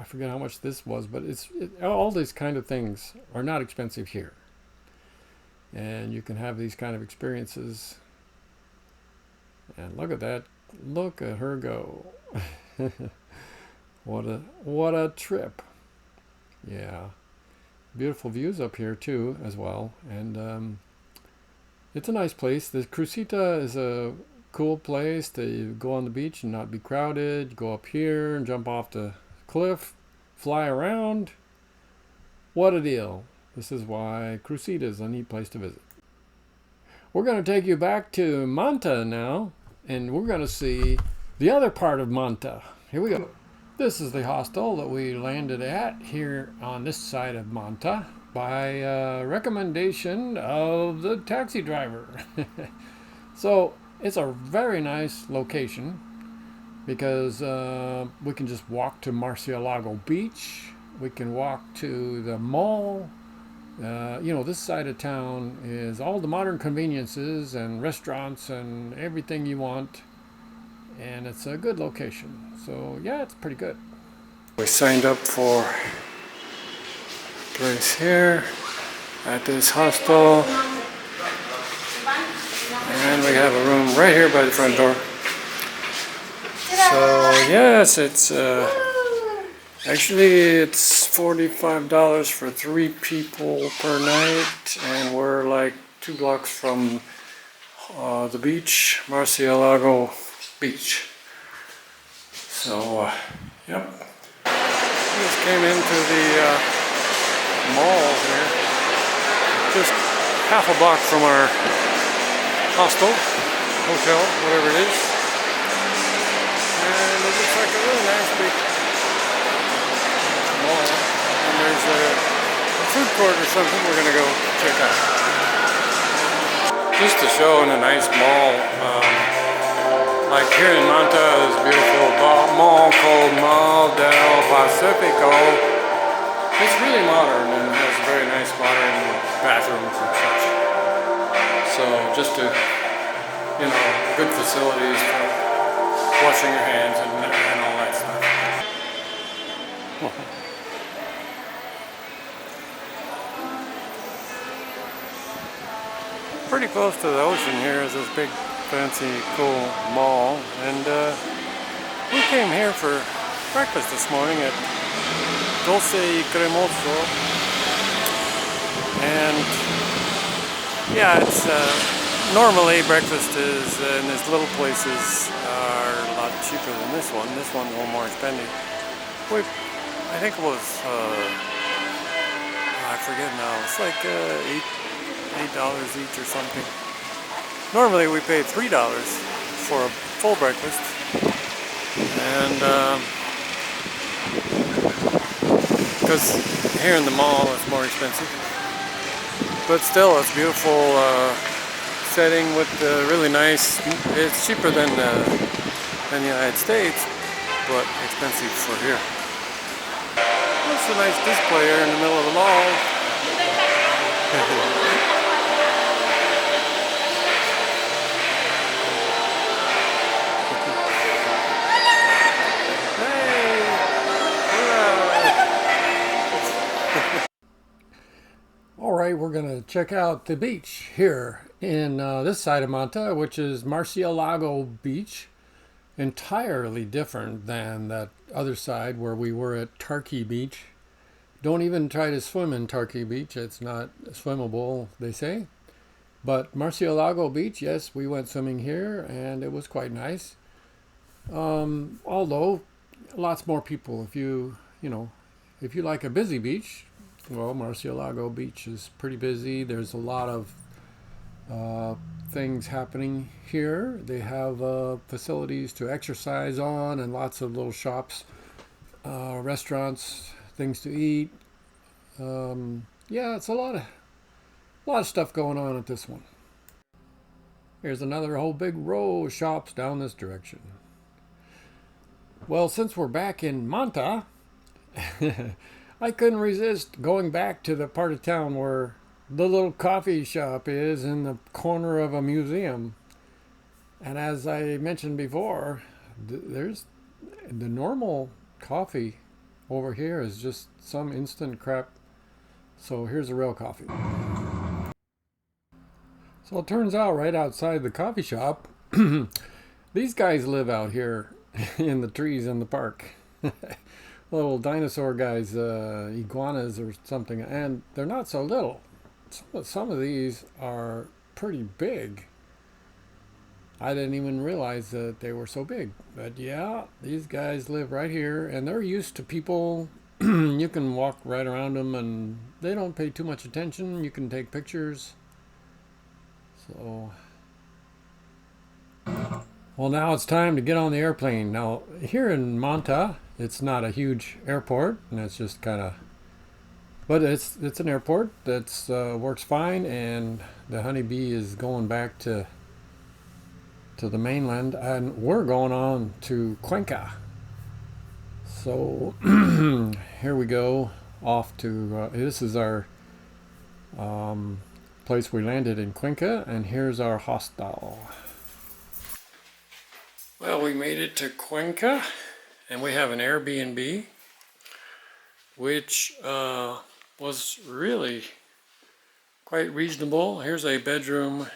forget how much this was, but all these kind of things are not expensive here. And you can have these kind of experiences. And look at that Look at her go. What a trip. Yeah. Beautiful views up here too as well. And it's a nice place. The Crucita is a cool place to go on the beach and not be crowded. Go up here and jump off the cliff, fly around. What a deal. This is why Crucita is a neat place to visit. We're going to take you back to Manta now, and we're going to see the other part of Manta. Here we go. This is the hostel that we landed at here on this side of Manta by recommendation of the taxi driver. So it's a very nice location because we can just walk to Murcielago Beach. We can walk to the mall. This side of town is all the modern conveniences and restaurants and everything you want. And it's a good location. So yeah, it's pretty good. We signed up for a place here at this hostel. And we have a room right here by the front door. So yes, it's actually it's $45 for 3 people per night, and we're like 2 blocks from the beach, Murcielago Beach. So yep, just came into the mall here, just half a block from our hostel, hotel, whatever it is. And it looks like a really nice big mall. And there's a food court or something we're going to go check out. Just to show in a nice mall, like here in Manta is a beautiful mall called Mall del Pacifico. It's really modern and has very nice modern bathrooms and such. So just to, good facilities for washing your hands and all that stuff. Pretty close to the ocean here is this big fancy cool mall, and we came here for breakfast this morning at Dulce y Cremoso, and yeah, it's normally breakfast is in these little places are a lot cheaper than this one. This one's a little more expensive. I think it was I forget now. It's like $8 each or something. Normally we pay $3 for a full breakfast, and because here in the mall it's more expensive, but still it's beautiful setting with really nice. It's cheaper than the United States, but expensive for here. It's a nice display here in the middle of the mall. Alright, we're going to check out the beach here in this side of Manta, which is Murcielago Beach. Entirely different than that other side where we were at Turkey Beach. Don't even try to swim in Turkey Beach. It's not swimmable, they say. But Murcielago Beach, yes, we went swimming here and it was quite nice. Although lots more people. If you like a busy beach, well, Murcielago Beach is pretty busy. There's a lot of things happening here. They have facilities to exercise on and lots of little shops, restaurants, things to eat. Yeah, it's a lot of stuff going on at this one. Here's another whole big row of shops down this direction. Well, since we're back in Manta, I couldn't resist going back to the part of town where the little coffee shop is in the corner of a museum. And as I mentioned before, there's the normal coffee over here is just some instant crap. So here's a real coffee. So it turns out right outside the coffee shop, These guys live out here in the trees in the park. Little dinosaur guys, iguanas or something, and they're not so little. Some of these are pretty big. I didn't even realize that they were so big. But yeah, these guys live right here, and they're used to people. You can walk right around them, and they don't pay too much attention. You can take pictures. So, well, now it's time to get on the airplane. Now, here in Manta, it's not a huge airport, and it's just kind of, but it's an airport that's works fine, and the honeybee is going back to the mainland, and we're going on to Cuenca. So here we go off to this is our place we landed in Cuenca, and here's our hostel. Well, we made it to Cuenca, and we have an Airbnb, which was really quite reasonable. Here's a bedroom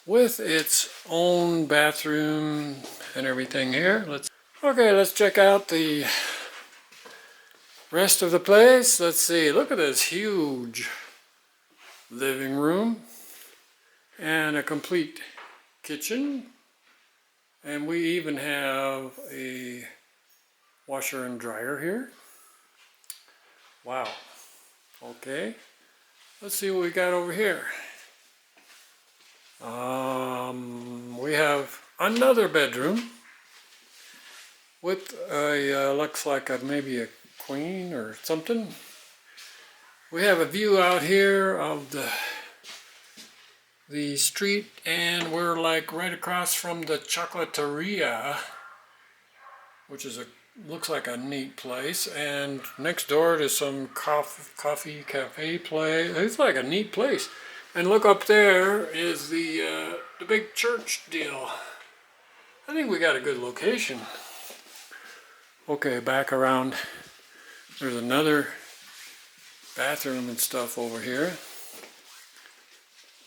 with its own bathroom and everything here. Let's check out the rest of the place. Let's see, look at this huge living room and a complete kitchen. And we even have a washer and dryer here. Wow. Okay. Let's see what we got over here. We have another bedroom with a looks like maybe a queen or something. We have a view out here of the street, and we're like right across from the Chocolateria, which is looks like a neat place, and next door to some coffee cafe place. It's like a neat place. And look up there is the big church deal. I think we got a good location. Okay, back around. There's another bathroom and stuff over here.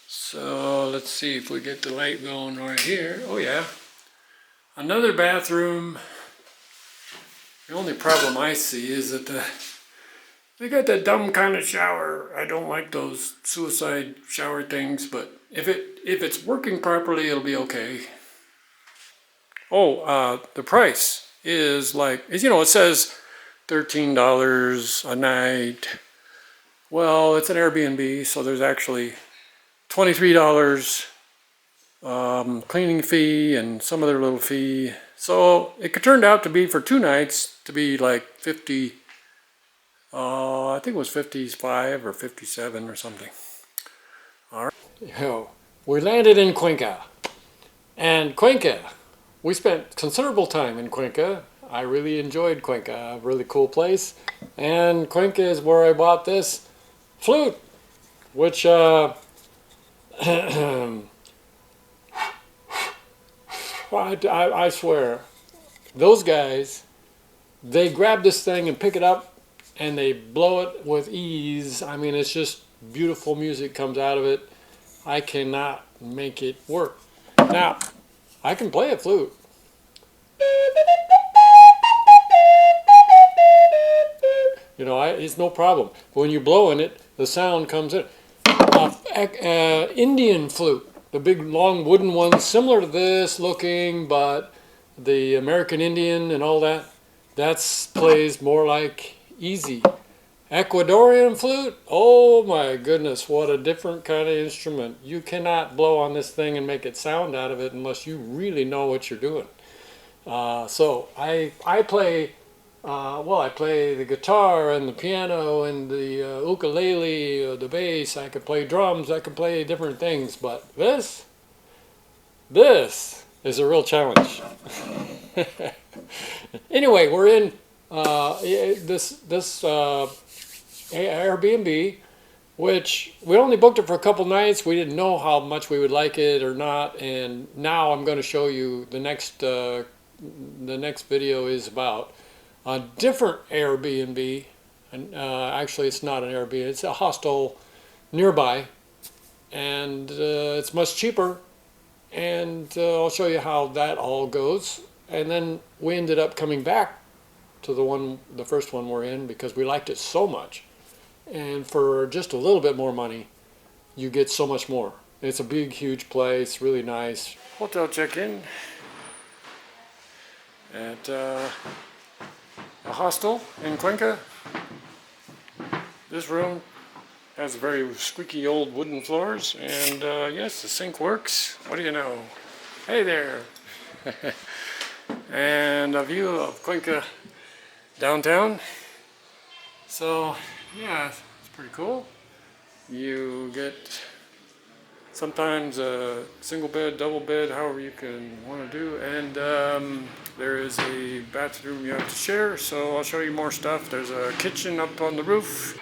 So let's see if we get the light going right here. Oh yeah, another bathroom. The only problem I see is that they got that dumb kind of shower. I don't like those suicide shower things, but if it's working properly, it'll be okay. Oh, the price is like, you know, it says $13 a night. Well, it's an Airbnb, so there's actually $23 cleaning fee and some other little fee. So it turned out to be, for 2 nights, to be like 50, I think it was 55 or 57 or something. All right. Yo, we landed in Cuenca. And Cuenca, we spent considerable time in Cuenca. I really enjoyed Cuenca, a really cool place. And Cuenca is where I bought this flute, which I swear, those guys, they grab this thing and pick it up and they blow it with ease. I mean, it's just beautiful music comes out of it. I cannot make it work. Now, I can play a flute. You know, it's no problem. But when you blow in it, the sound comes in. Indian flute, the big long wooden one, similar to this looking, but the American Indian and all that, plays more like easy. Ecuadorian flute, oh my goodness, what a different kind of instrument. You cannot blow on this thing and make it sound out of it unless you really know what you're doing. So I play, I play the guitar and the piano and the ukulele, the bass. I could play drums, I could play different things, but this is a real challenge. Anyway, we're in this Airbnb, which we only booked it for a couple nights. We didn't know how much we would like it or not, and now I'm going to show you the next video is about a different Airbnb, and actually it's not an Airbnb, it's a hostel nearby, and it's much cheaper, and I'll show you how that all goes. And then we ended up coming back to the first one we're in because we liked it so much. And for just a little bit more money, you get so much more. It's a big, huge place, really nice. Hotel check-in at a hostel in Cuenca. This room has very squeaky old wooden floors, and yes, the sink works. What do you know? Hey there! And a view of Cuenca downtown. So yeah, it's pretty cool. You get sometimes a single bed, double bed, however you can want to do, and there is a bathroom you have to share, so I'll show you more stuff. There's a kitchen up on the roof.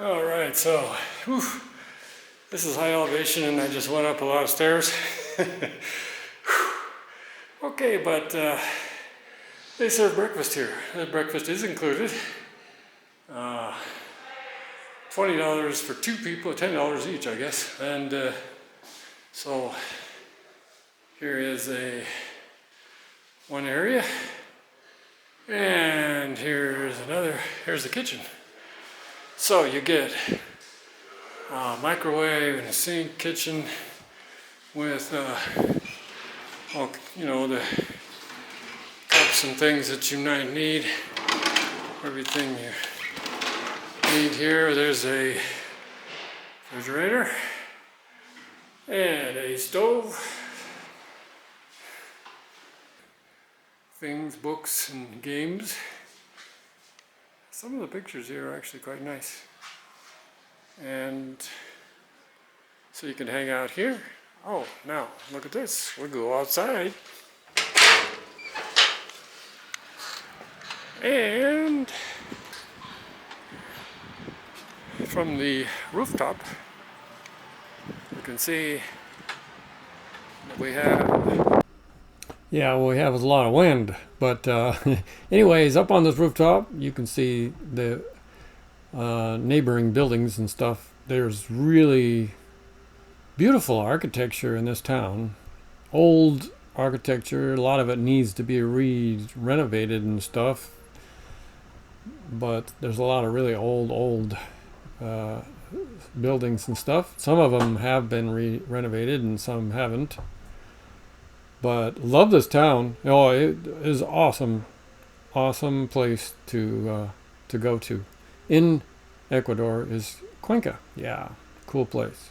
All right, so whew, this is high elevation and I just went up a lot of stairs. Okay, but they serve breakfast here. The breakfast is included. $20 for two people, $10 each, I guess. And so here is one area, and here's another. Here's the kitchen. So you get a microwave and a sink, kitchen with all, you know, the cups and things that you might need. Everything you need here. There's a refrigerator and a stove. Things, books, and games. Some of the pictures here are actually quite nice. And so you can hang out here. Oh, now look at this. We'll go outside. And from the rooftop, you can see that we have... Yeah, well, we have a lot of wind, but anyways, up on this rooftop, you can see the neighboring buildings and stuff. There's really beautiful architecture in this town. Old architecture, a lot of it needs to be renovated and stuff, but there's a lot of really old buildings and stuff. Some of them have been renovated and some haven't. But love this town. Oh, it is awesome place to go to. In Ecuador is Cuenca. Yeah, cool place.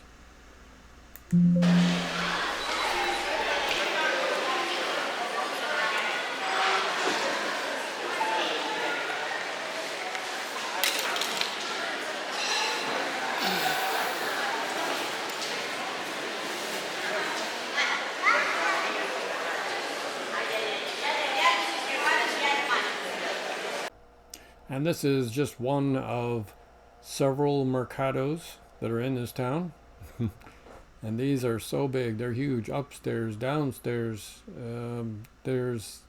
And this is just one of several mercados that are in this town. And these are so big, they're huge. Upstairs, downstairs, there's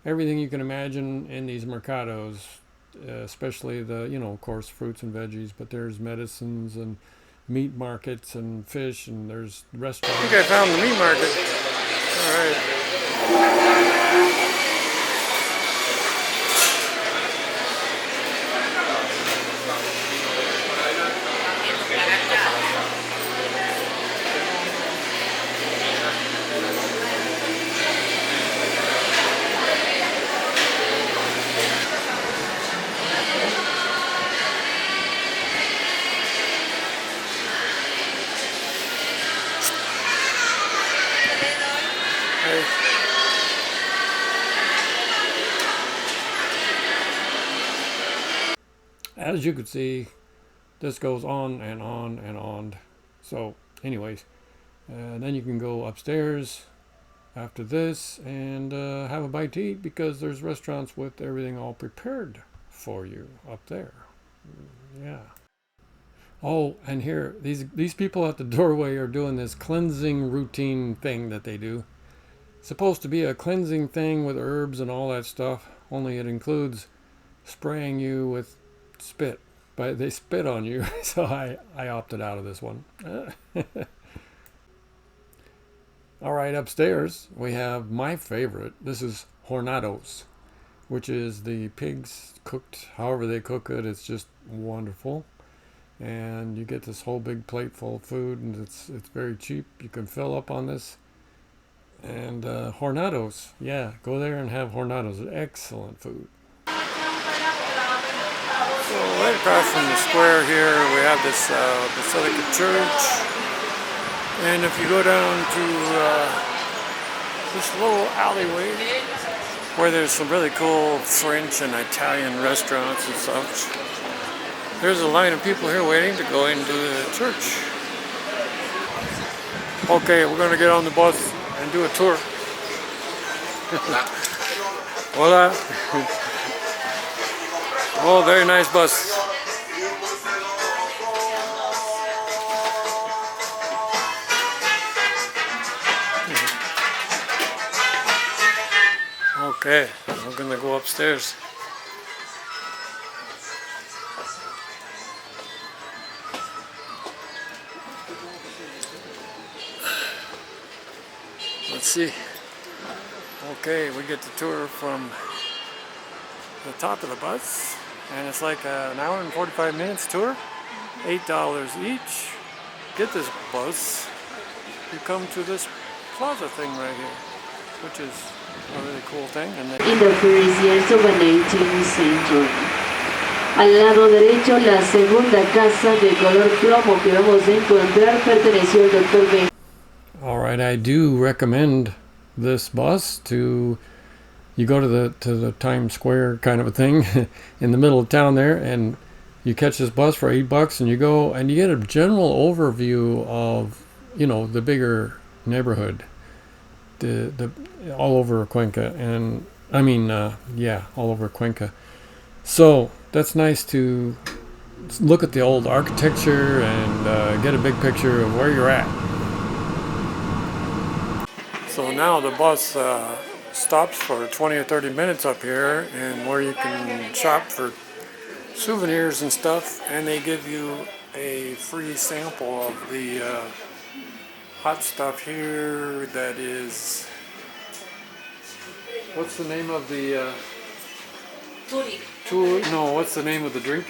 everything you can imagine in these mercados, especially the, you know, of course, fruits and veggies, but there's medicines and meat markets and fish, and there's restaurants. I think I found the meat market. All right. as you can see, this goes on and on and on. So anyways, then you can go upstairs after this and have a bite to eat, because there's restaurants with everything all prepared for you up there. Yeah. Oh, and here, these people at the doorway are doing this cleansing routine thing that they do. It's supposed to be a cleansing thing with herbs and all that stuff, only it includes spraying you with spit. But they spit on you, so I opted out of this one. All right, upstairs we have my favorite. This is hornados, which is the pigs cooked however they cook it. It's just wonderful. And you get this whole big plate full of food, and it's very cheap. You can fill up on this. And hornados, yeah, go there and have hornados. Excellent food. So right across from the square here, we have this Basilica Church. And if you go down to this little alleyway where there's some really cool French and Italian restaurants and such, there's a line of people here waiting to go into the church. Okay, we're going to get on the bus and do a tour. Hola. Oh, very nice bus. Okay, we're going to go upstairs. Let's see. Okay, we get the tour from the top of the bus, and it's like an hour and 45 minutes tour, $8 each. Get this bus, you come to this plaza thing right here, which is a really cool thing. And In the Parisian Overnating Center. Al lado derecho, la segunda casa de color plomo que vamos a encontrar perteneció al Dr. Ben. all right, I do recommend this bus to. You go to the Times Square kind of a thing in the middle of town there, and you catch this bus for $8, and you go and you get a general overview of the bigger neighborhood, the all over Cuenca, and I mean all over Cuenca. So that's nice to look at the old architecture and get a big picture of where you're at. So now the bus stops for 20 or 30 minutes up here, and where you can shop for souvenirs and stuff, and they give you a free sample of the hot stuff here. That is, what's the name of the what's the name of the drink?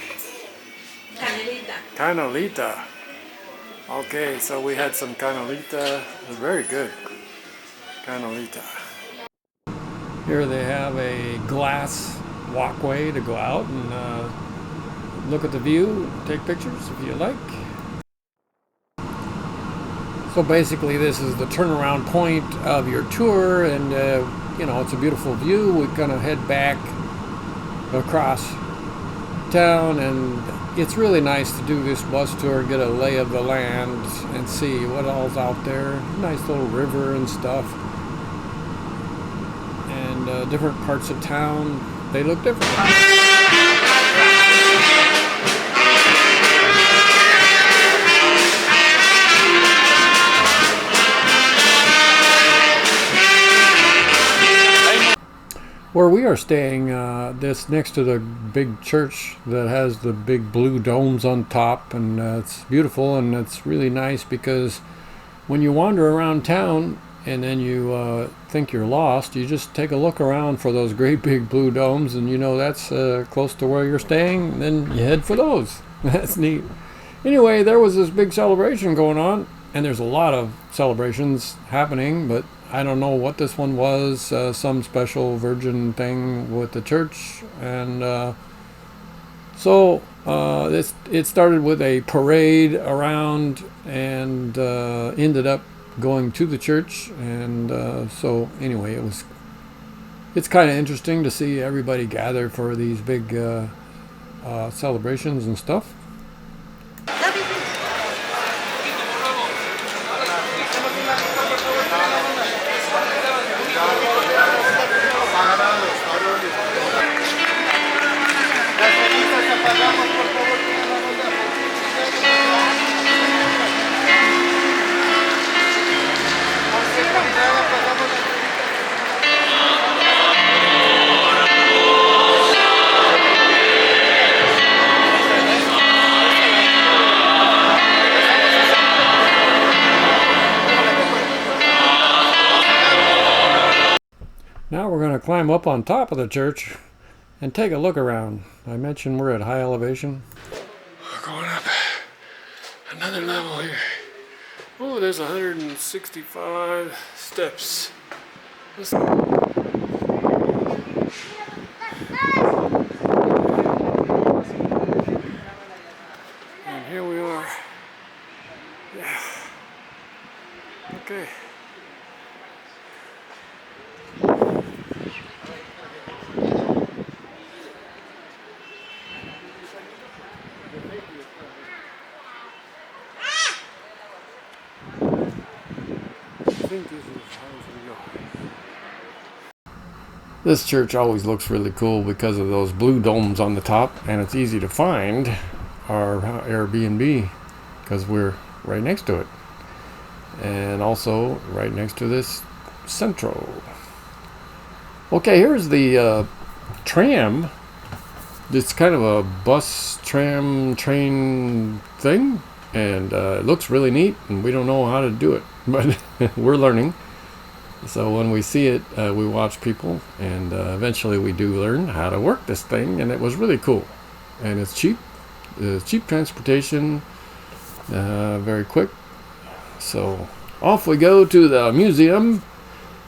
Canelita. Okay, so we had some canelita. It was very good. Canelita. Here they have a glass walkway to go out and look at the view, take pictures if you like. So basically this is the turnaround point of your tour, and it's a beautiful view. We're gonna head back across town, and it's really nice to do this bus tour, get a lay of the land and see what all's out there. Nice little river and stuff. And different parts of town, they look different. Where we are staying, this next to the big church that has the big blue domes on top, and it's beautiful, and it's really nice because when you wander around town and then you think you're lost, you just take a look around for those great big blue domes, and that's close to where you're staying, and then you head for those. That's neat. Anyway, there was this big celebration going on, and there's a lot of celebrations happening, but I don't know what this one was, some special virgin thing with the church. And so it started with a parade around and ended up going to the church. And so anyway, it's kind of interesting to see everybody gather for these big celebrations and stuff. Now we're going to climb up on top of the church and take a look around. I mentioned we're at high elevation. We're going up another level here. Oh, there's 165 steps. And here we are. Yeah. Okay. I think this is how we go. This church always looks really cool because of those blue domes on the top, and it's easy to find our Airbnb because we're right next to it, and also right next to this Centro. Okay, here's the tram. It's kind of a bus, tram, train thing, and it looks really neat, and we don't know how to do it, but we're learning. So when we see it, we watch people, and eventually we do learn how to work this thing, and it was really cool. And it's cheap. It's cheap transportation, very quick. So off we go to the museum.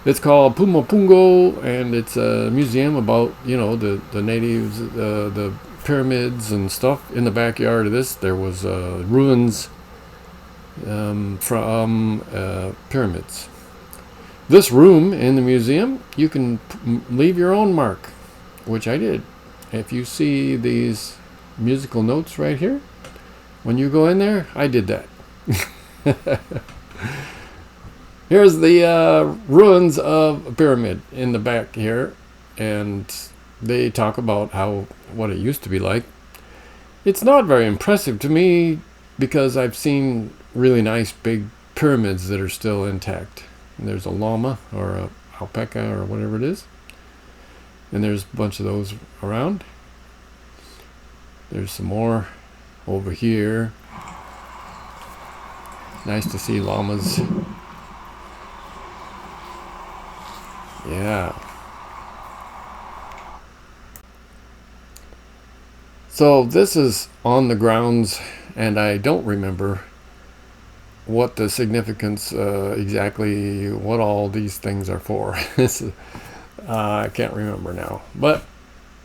It's called Pumapungo, and it's a museum about, you know, the natives, the pyramids and stuff. In the backyard of this, there was ruins from pyramids. This room in the museum, you can leave your own mark, which I did. If you see these musical notes right here, when you go in there, I did that. Here's the ruins of a pyramid in the back here, and they talk about what it used to be like. It's not very impressive to me because I've seen really nice big pyramids that are still intact. And there's a llama or a alpaca or whatever it is, and there's a bunch of those around. There's some more over here. Nice to see llamas. Yeah. So this is on the grounds, and I don't remember what the significance, exactly what all these things are for. I can't remember now. But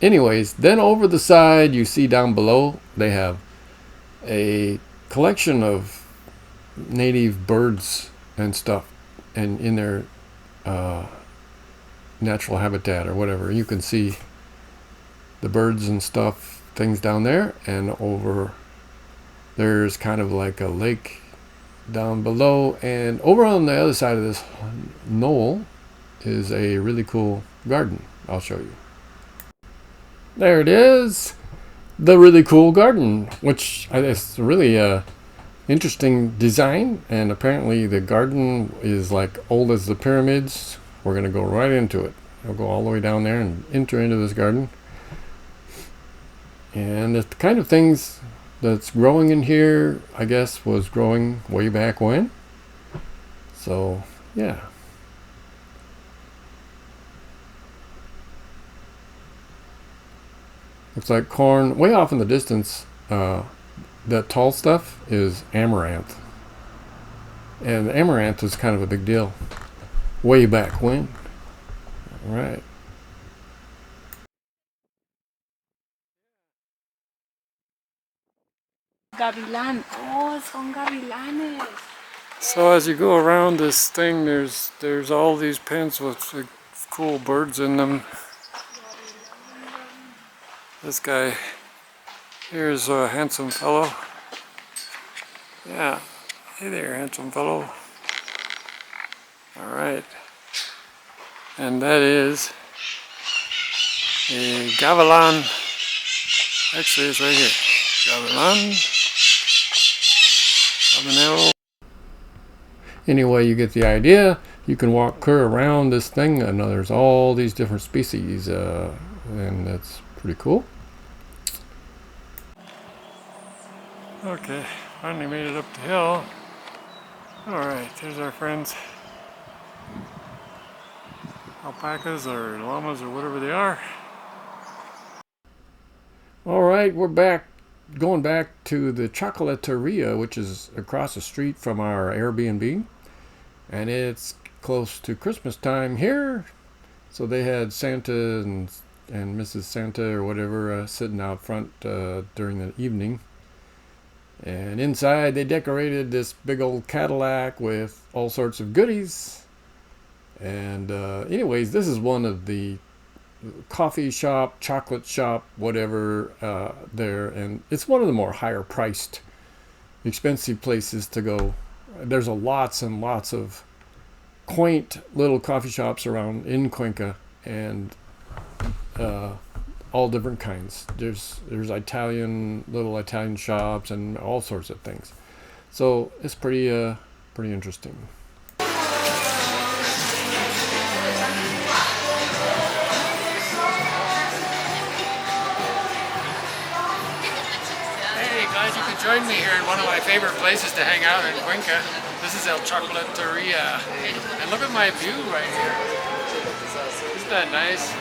anyways, then over the side, you see down below, they have a collection of native birds and stuff, and in their natural habitat or whatever. You can see the birds and stuff, things down there, and over there's kind of like a lake down below, and over on the other side of this knoll is a really cool garden. I'll show you. There it is, the really cool garden, which is really interesting design, and apparently the garden is like old as the pyramids. We're going to go right into it. We'll go all the way down there and enter into this garden. And the kind of things that's growing in here, I guess, was growing way back when. So, yeah. Looks like corn. Way off in the distance, that tall stuff is amaranth. And amaranth is kind of a big deal. Way back when. All right. Gavilán. Oh, son gavilanes. So as you go around this thing, there's all these pens with cool birds in them. This guy Here's a handsome fellow. Yeah, hey there, handsome fellow. All right, and that is a gavilan. Actually, it's right here. Gavilan. Habanero. Anyway, you get the idea. You can walk clear around this thing, and there's all these different species, and that's pretty cool. Okay, finally made it up the hill. Alright, there's our friends. Alpacas or llamas or whatever they are. Alright, we're back, going back to the Chocolateria, which is across the street from our Airbnb. And it's close to Christmas time here. So they had Santa and Mrs. Santa or whatever sitting out front during the evening. And inside they decorated this big old Cadillac with all sorts of goodies. And anyways, this is one of the coffee shop, chocolate shop, whatever there. And it's one of the more higher priced, expensive places to go. There's lots and lots of quaint little coffee shops around in Cuenca, and all different kinds. There's little Italian shops and all sorts of things. So it's pretty interesting. Hey, glad you could join me here in one of my favorite places to hang out in Cuenca. This is El Chocolateria. And look at my view right here. Isn't that nice?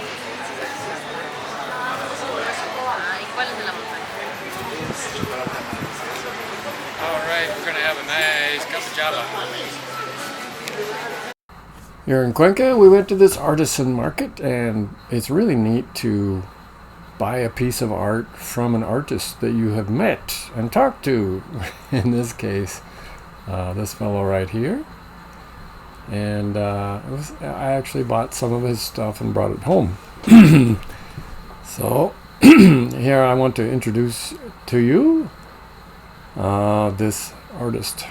Alright, we're going to have a nice cup of java. Here in Cuenca, we went to this artisan market, and it's really neat to buy a piece of art from an artist that you have met and talked to. In this case, this fellow right here. And I actually bought some of his stuff and brought it home. So here I want to introduce to you this artist.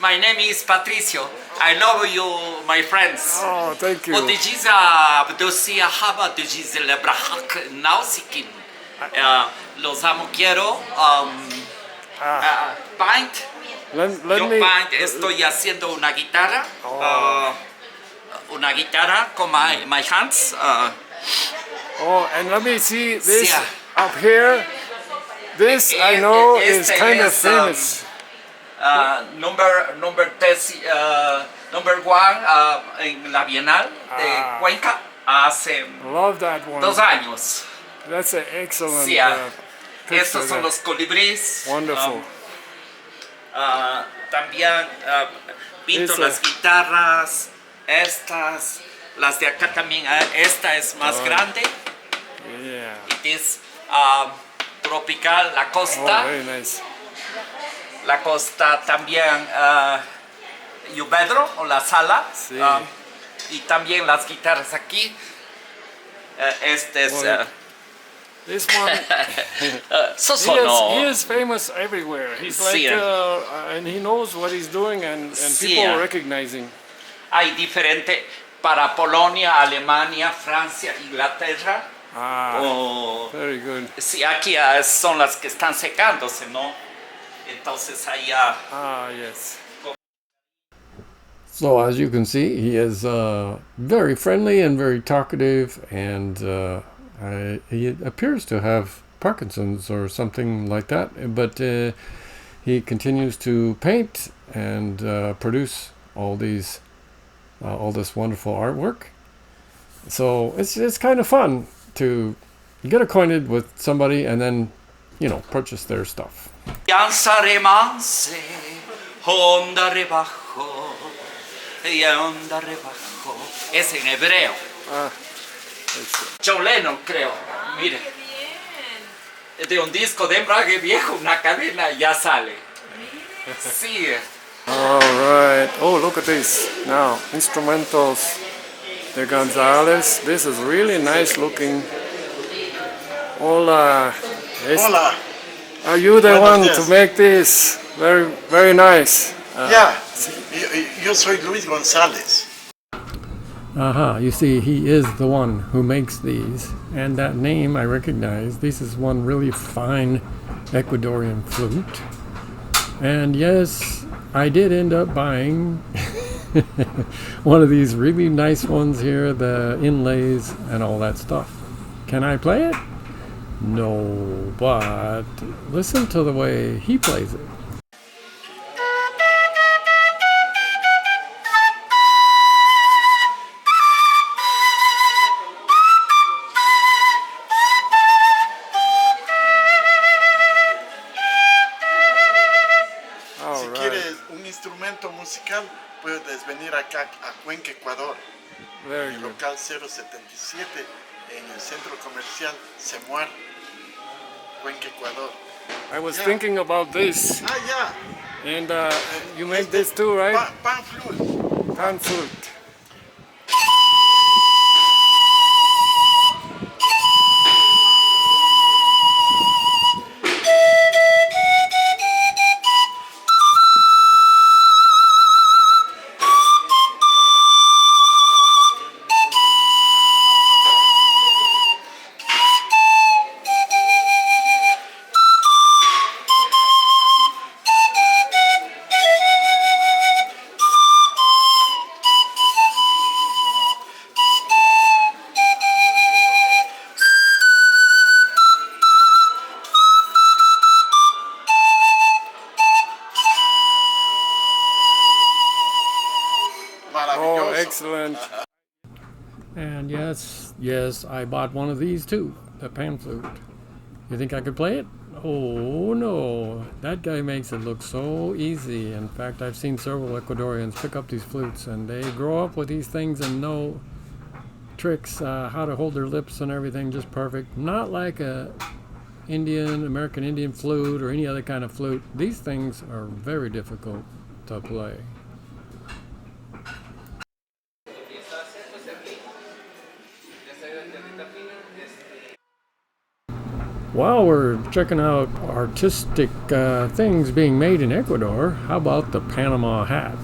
My name is Patricio. I love you, my friends. Oh, thank you. Los amo, quiero. Paint. Yo paint, estoy haciendo una guitarra. Una guitarra con my hands. Oh, and let me see this up here. This I know is kind of famous. Number one en la Bienal de Cuenca hace Love that one. 2 años. That's an excellent Sí, picture estos son there. los colibríes. Wonderful. También pinto las guitarras, estas, las de acá también. Esta es más grande. Yeah. It is tropical, la costa. Oh, very nice. La costa también Ubedro o la sala. Sí. Y también las guitarras aquí. Este es. This one, he is famous everywhere. He's like, and he knows what he's doing, and people recognize him. Hay diferente para Polonia, Alemania, Francia, Inglaterra. Very good. Sí, aquí son las que están secándose, ¿no? Entonces allá. Yes. So as you can see, he is very friendly and very talkative, and he appears to have Parkinson's or something like that, but he continues to paint and produce all this wonderful artwork. So it's kind of fun to get acquainted with somebody and then, purchase their stuff. Es en hebreo. John Lennon, creo. Mire. De un disco de embrague viejo, una cadena ya sale. Sí. All right. Oh, look at this. Now, instrumentals de Gonzalez. This is really nice looking. Hola. Hola. Are you the Buenos one días. to make this? Very, very nice. Ya, yo soy Luis González. You see, he is the one who makes these. And that name I recognize. This is one really fine Ecuadorian flute. And yes, I did end up buying one of these really nice ones here, the inlays and all that stuff. Can I play it? No, but listen to the way he plays it. Si quieres un instrumento musical, puedes venir acá a Cuenca, Ecuador. En el local 077 en el centro comercial Semuar, Cuenca, Ecuador. I was thinking about this. Ah, ya. And you make this too, right? Pan flute. Pan flute. Oh, excellent. And yes, I bought one of these too, the pan flute. You think I could play it? Oh no, that guy makes it look so easy. In fact, I've seen several Ecuadorians pick up these flutes and they grow up with these things and know tricks, how to hold their lips and everything just perfect. Not like a American Indian flute or any other kind of flute. These things are very difficult to play. While we're checking out artistic things being made in Ecuador, how about the Panama hat,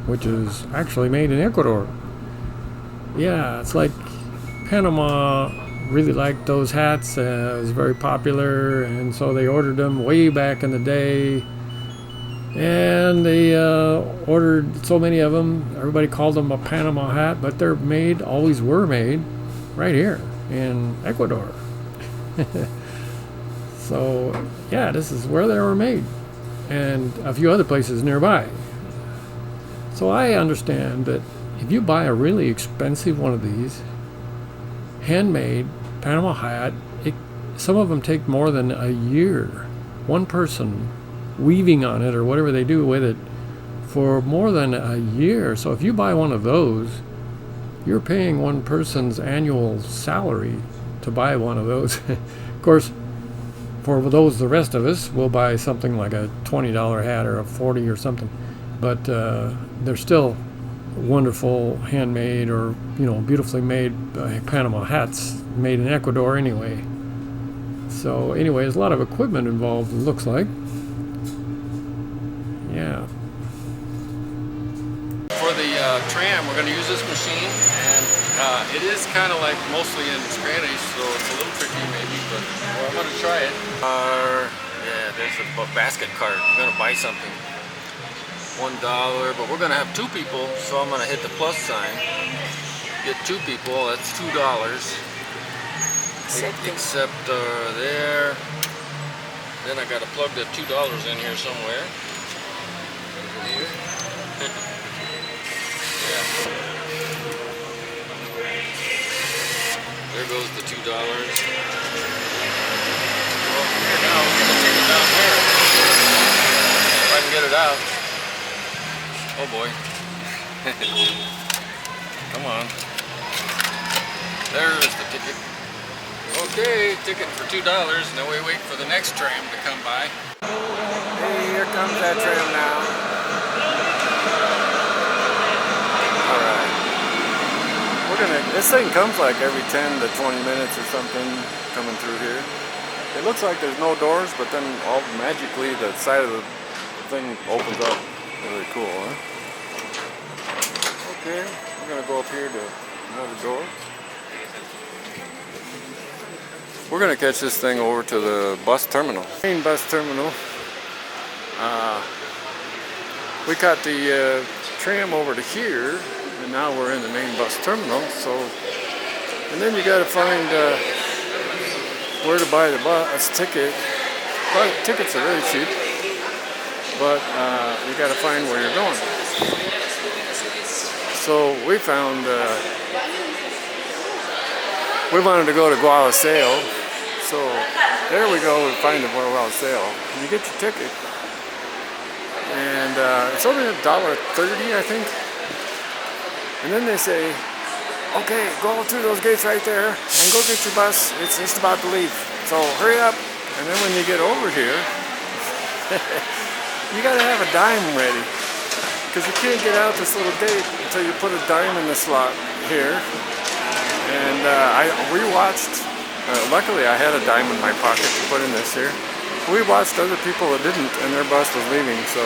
which is actually made in Ecuador? Yeah, it's like Panama really liked those hats. It was very popular, and so they ordered them way back in the day. And they ordered so many of them. Everybody called them a Panama hat, but they're made, always were made, right here in Ecuador. So, yeah, this is where they were made, and a few other places nearby. So I understand that if you buy a really expensive one of these, handmade Panama hat, some of them take more than a year. One person weaving on it or whatever they do with it for more than a year. So if you buy one of those, you're paying one person's annual salary to buy one of those. Of course, for those, the rest of us, will buy something like a $20 hat or a $40 or something. But they're still wonderful handmade or, beautifully made Panama hats made in Ecuador anyway. So anyway, there's a lot of equipment involved, it looks like. Yeah. For the tram, we're going to use this machine, and it is kind of like mostly in Spanish, so it's a little tricky maybe, but I'm going to try it. Yeah, there's a basket cart. I'm going to buy something. $1, but we're going to have 2 people, so I'm going to hit the plus sign. Get 2 people, that's $2. Except there. Then I got to plug the $2 in here somewhere. Yeah. There goes the $2. Well, now we're going to take it down there. If I can get it out. Oh boy. Come on. There's the ticket. Okay, ticket for $2. Now we wait for the next tram to come by. Hey, here comes that tram now. This thing comes like every 10 to 20 minutes or something coming through here. It looks like there's no doors, but then all magically the side of the thing opens up. Really cool, huh? Okay, we're gonna go up here to another door. We're gonna catch this thing over to the bus terminal. Main bus terminal. We caught the tram over to here, and now we're in the main bus terminal. So, and then you got to find where to buy the bus ticket. But tickets are really cheap, but you got to find where you're going. So we found we wanted to go to Gualaceo. So there we go. We find the Gualaceo. You get your ticket. And it's only $1.30, I think. And then they say, okay, go through those gates right there and go get your bus. It's just about to leave. So hurry up. And then when you get over here, you got to have a dime ready. Because you can't get out this little gate until you put a dime in the slot here. And I rewatched. Luckily, I had a dime in my pocket to put in this here. We watched other people that didn't, and their bus was leaving, so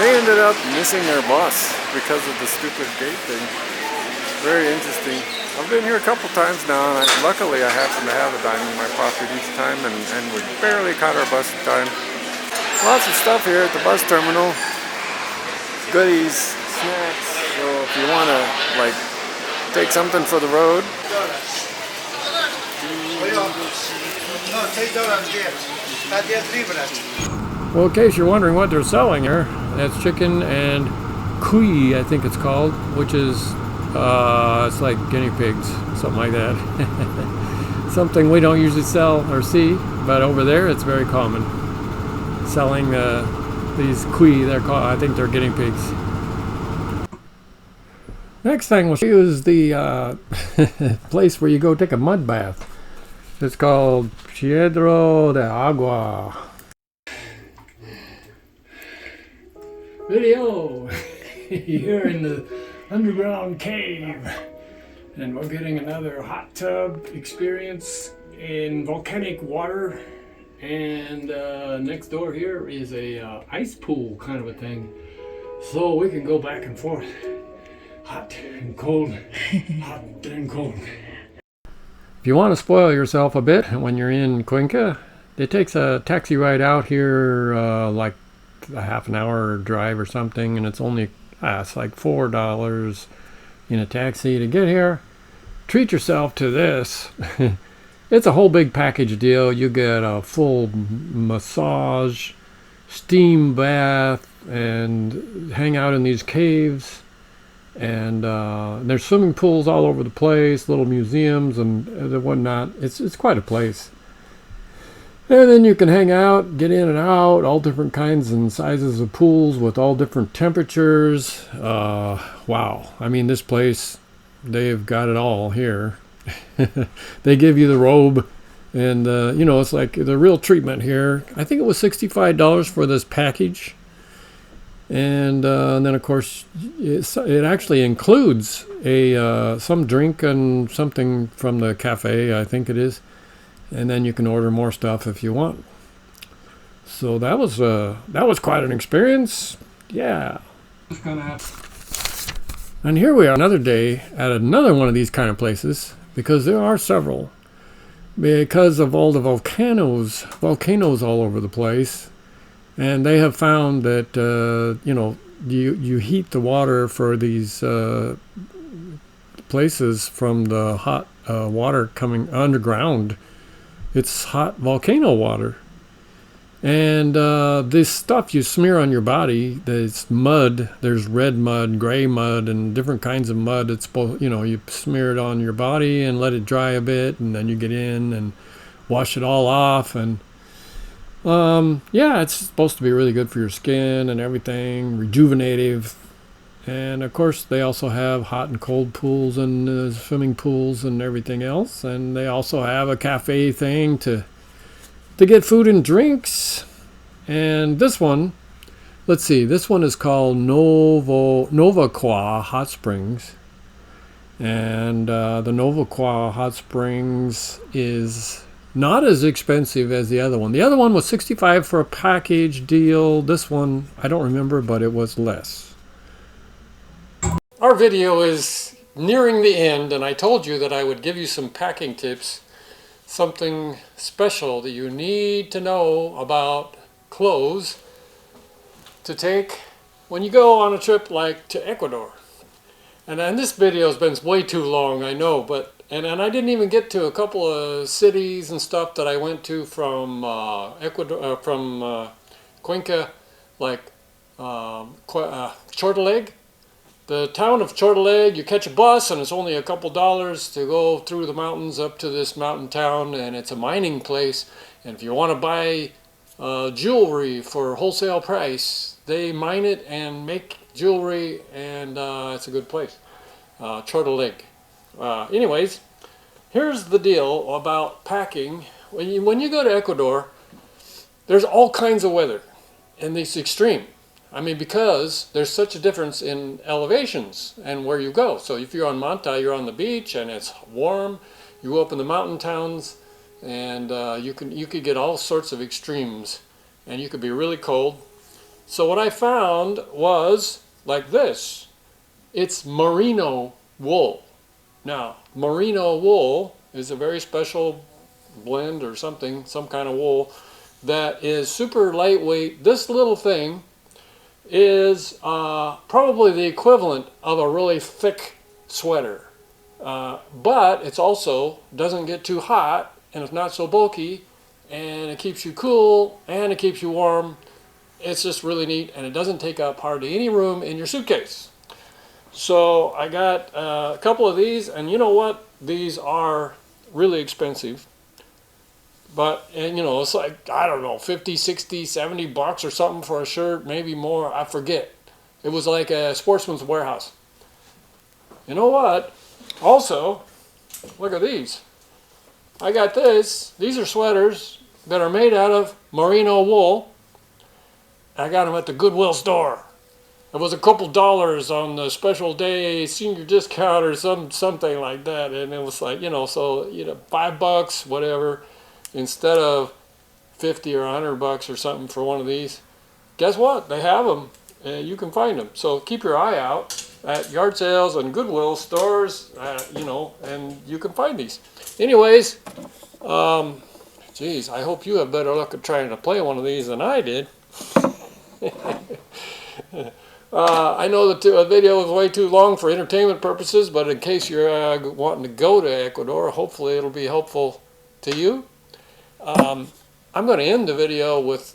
they ended up missing their bus because of the stupid gate thing. Very interesting. I've been here a couple times now, and luckily I happen to have a dime in my pocket each time, and we barely caught our bus in time. Lots of stuff here at the bus terminal. Goodies, snacks, so if you want to, like, take something for the road. No, $6 Well, in case you're wondering what they're selling here, that's chicken and cuy, I think it's called, which is, it's like guinea pigs, something like that. Something we don't usually sell or see, but over there it's very common. Selling these cuy, they're called, I think they're guinea pigs. Next thing we'll show you is the place where you go take a mud bath. It's called Piedra de Agua. Video! Here in the underground cave. And we're getting another hot tub experience in volcanic water. And next door here is a ice pool kind of a thing. So we can go back and forth. Hot and cold, hot and cold. If you want to spoil yourself a bit when you're in Cuenca, it takes a taxi ride out here like a half an hour drive or something, and it's only it's like $4 in a taxi to get here. Treat yourself to this. It's a whole big package deal. You get a full massage, steam bath, and hang out in these caves. And there's swimming pools all over the place, little museums and whatnot. It's quite a place. And then you can hang out, get in and out, all different kinds and sizes of pools with all different temperatures. Wow. I mean, this place, they've got it all here. They give you the robe, and you know, it's like the real treatment here. I think it was $65 for this package. And then, of course, it actually includes some drink and something from the cafe, I think it is. And then you can order more stuff if you want. So that was quite an experience. Yeah. And here we are another day at another one of these kind of places, because there are several. Because of all the volcanoes all over the place. And they have found that, you know, you heat the water for these places from the hot water coming underground. It's hot volcano water. And this stuff you smear on your body, there's mud, there's red mud, gray mud, and different kinds of mud. It's both, you know, you smear it on your body and let it dry a bit, and then you get in and wash it all off. And yeah, it's supposed to be really good for your skin and everything, rejuvenative. And of course, they also have hot and cold pools and swimming pools and everything else. And they also have a cafe thing to get food and drinks. And this one, let's see, this one is called Novaqua Hot Springs. And the Novaqua hot springs is not as expensive as the other one. The other one was $65 for a package deal. This one, I don't remember, but it was less. Our video is nearing the end, and I told you that I would give you some packing tips, something special that you need to know about clothes to take when you go on a trip like to Ecuador. And this video has been way too long, I know, but and I didn't even get to a couple of cities and stuff that I went to from Ecuador, from Cuenca, like Chortaleg. The town of Chortaleg, you catch a bus and it's only a couple dollars to go through the mountains up to this mountain town, and it's a mining place. And if you want to buy jewelry for wholesale price, they mine it and make jewelry, and it's a good place. Chortaleg. Anyways, here's the deal about packing. When you go to Ecuador, there's all kinds of weather, and it's extreme. I mean, because there's such a difference in elevations and where you go. So if you're on Manta, you're on the beach and it's warm. You go up in the mountain towns, and you could get all sorts of extremes, and you could be really cold. So what I found was like this. It's merino wool. Now, merino wool is a very special blend or something, some kind of wool that is super lightweight. This little thing is probably the equivalent of a really thick sweater. But it's also doesn't get too hot, and it's not so bulky, and it keeps you cool, and it keeps you warm. It's just really neat, and it doesn't take up hardly any room in your suitcase. So I got a couple of these, and you know what? These are really expensive. But, and you know, it's like, I don't know, 50, 60, 70 bucks or something for a shirt, maybe more, I forget. It was like a Sportsman's Warehouse. You know what? Also, look at these. I got this. These are sweaters that are made out of merino wool. I got them at the Goodwill store. It was a couple dollars on the special day senior discount or something like that. And it was like, you know, so, you know, $5, whatever. Instead of 50 or 100 bucks or something for one of these. Guess what? They have them, and you can find them. So keep your eye out at yard sales and Goodwill stores, you know, and you can find these. Anyways, geez, I hope you have better luck at trying to play one of these than I did. I know that the video is way too long for entertainment purposes, but in case you're wanting to go to Ecuador, hopefully it'll be helpful to you. I'm going to end the video with,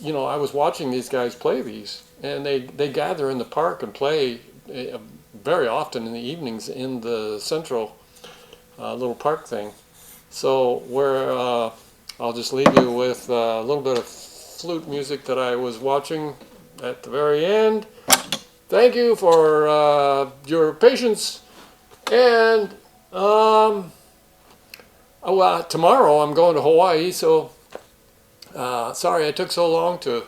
you know, I was watching these guys play these, and they gather in the park and play very often in the evenings in the central little park thing. So I'll just leave you with a little bit of flute music that I was watching at the very end. Thank you for your patience, and tomorrow I'm going to Hawaii, so sorry it took so long to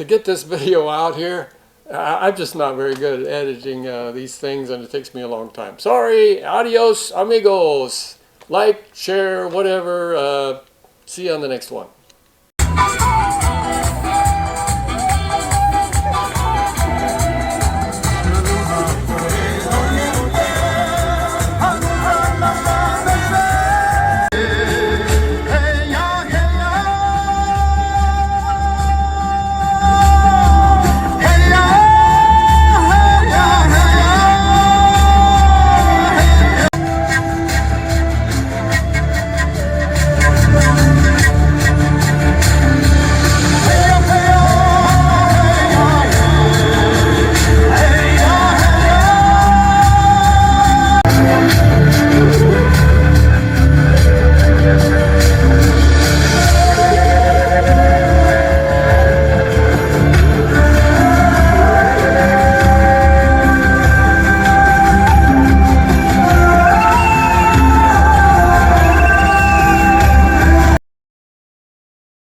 get this video out here. I'm just not very good at editing these things, and it takes me a long time. Sorry. Adios, amigos. Like, share, whatever. See you on the next one.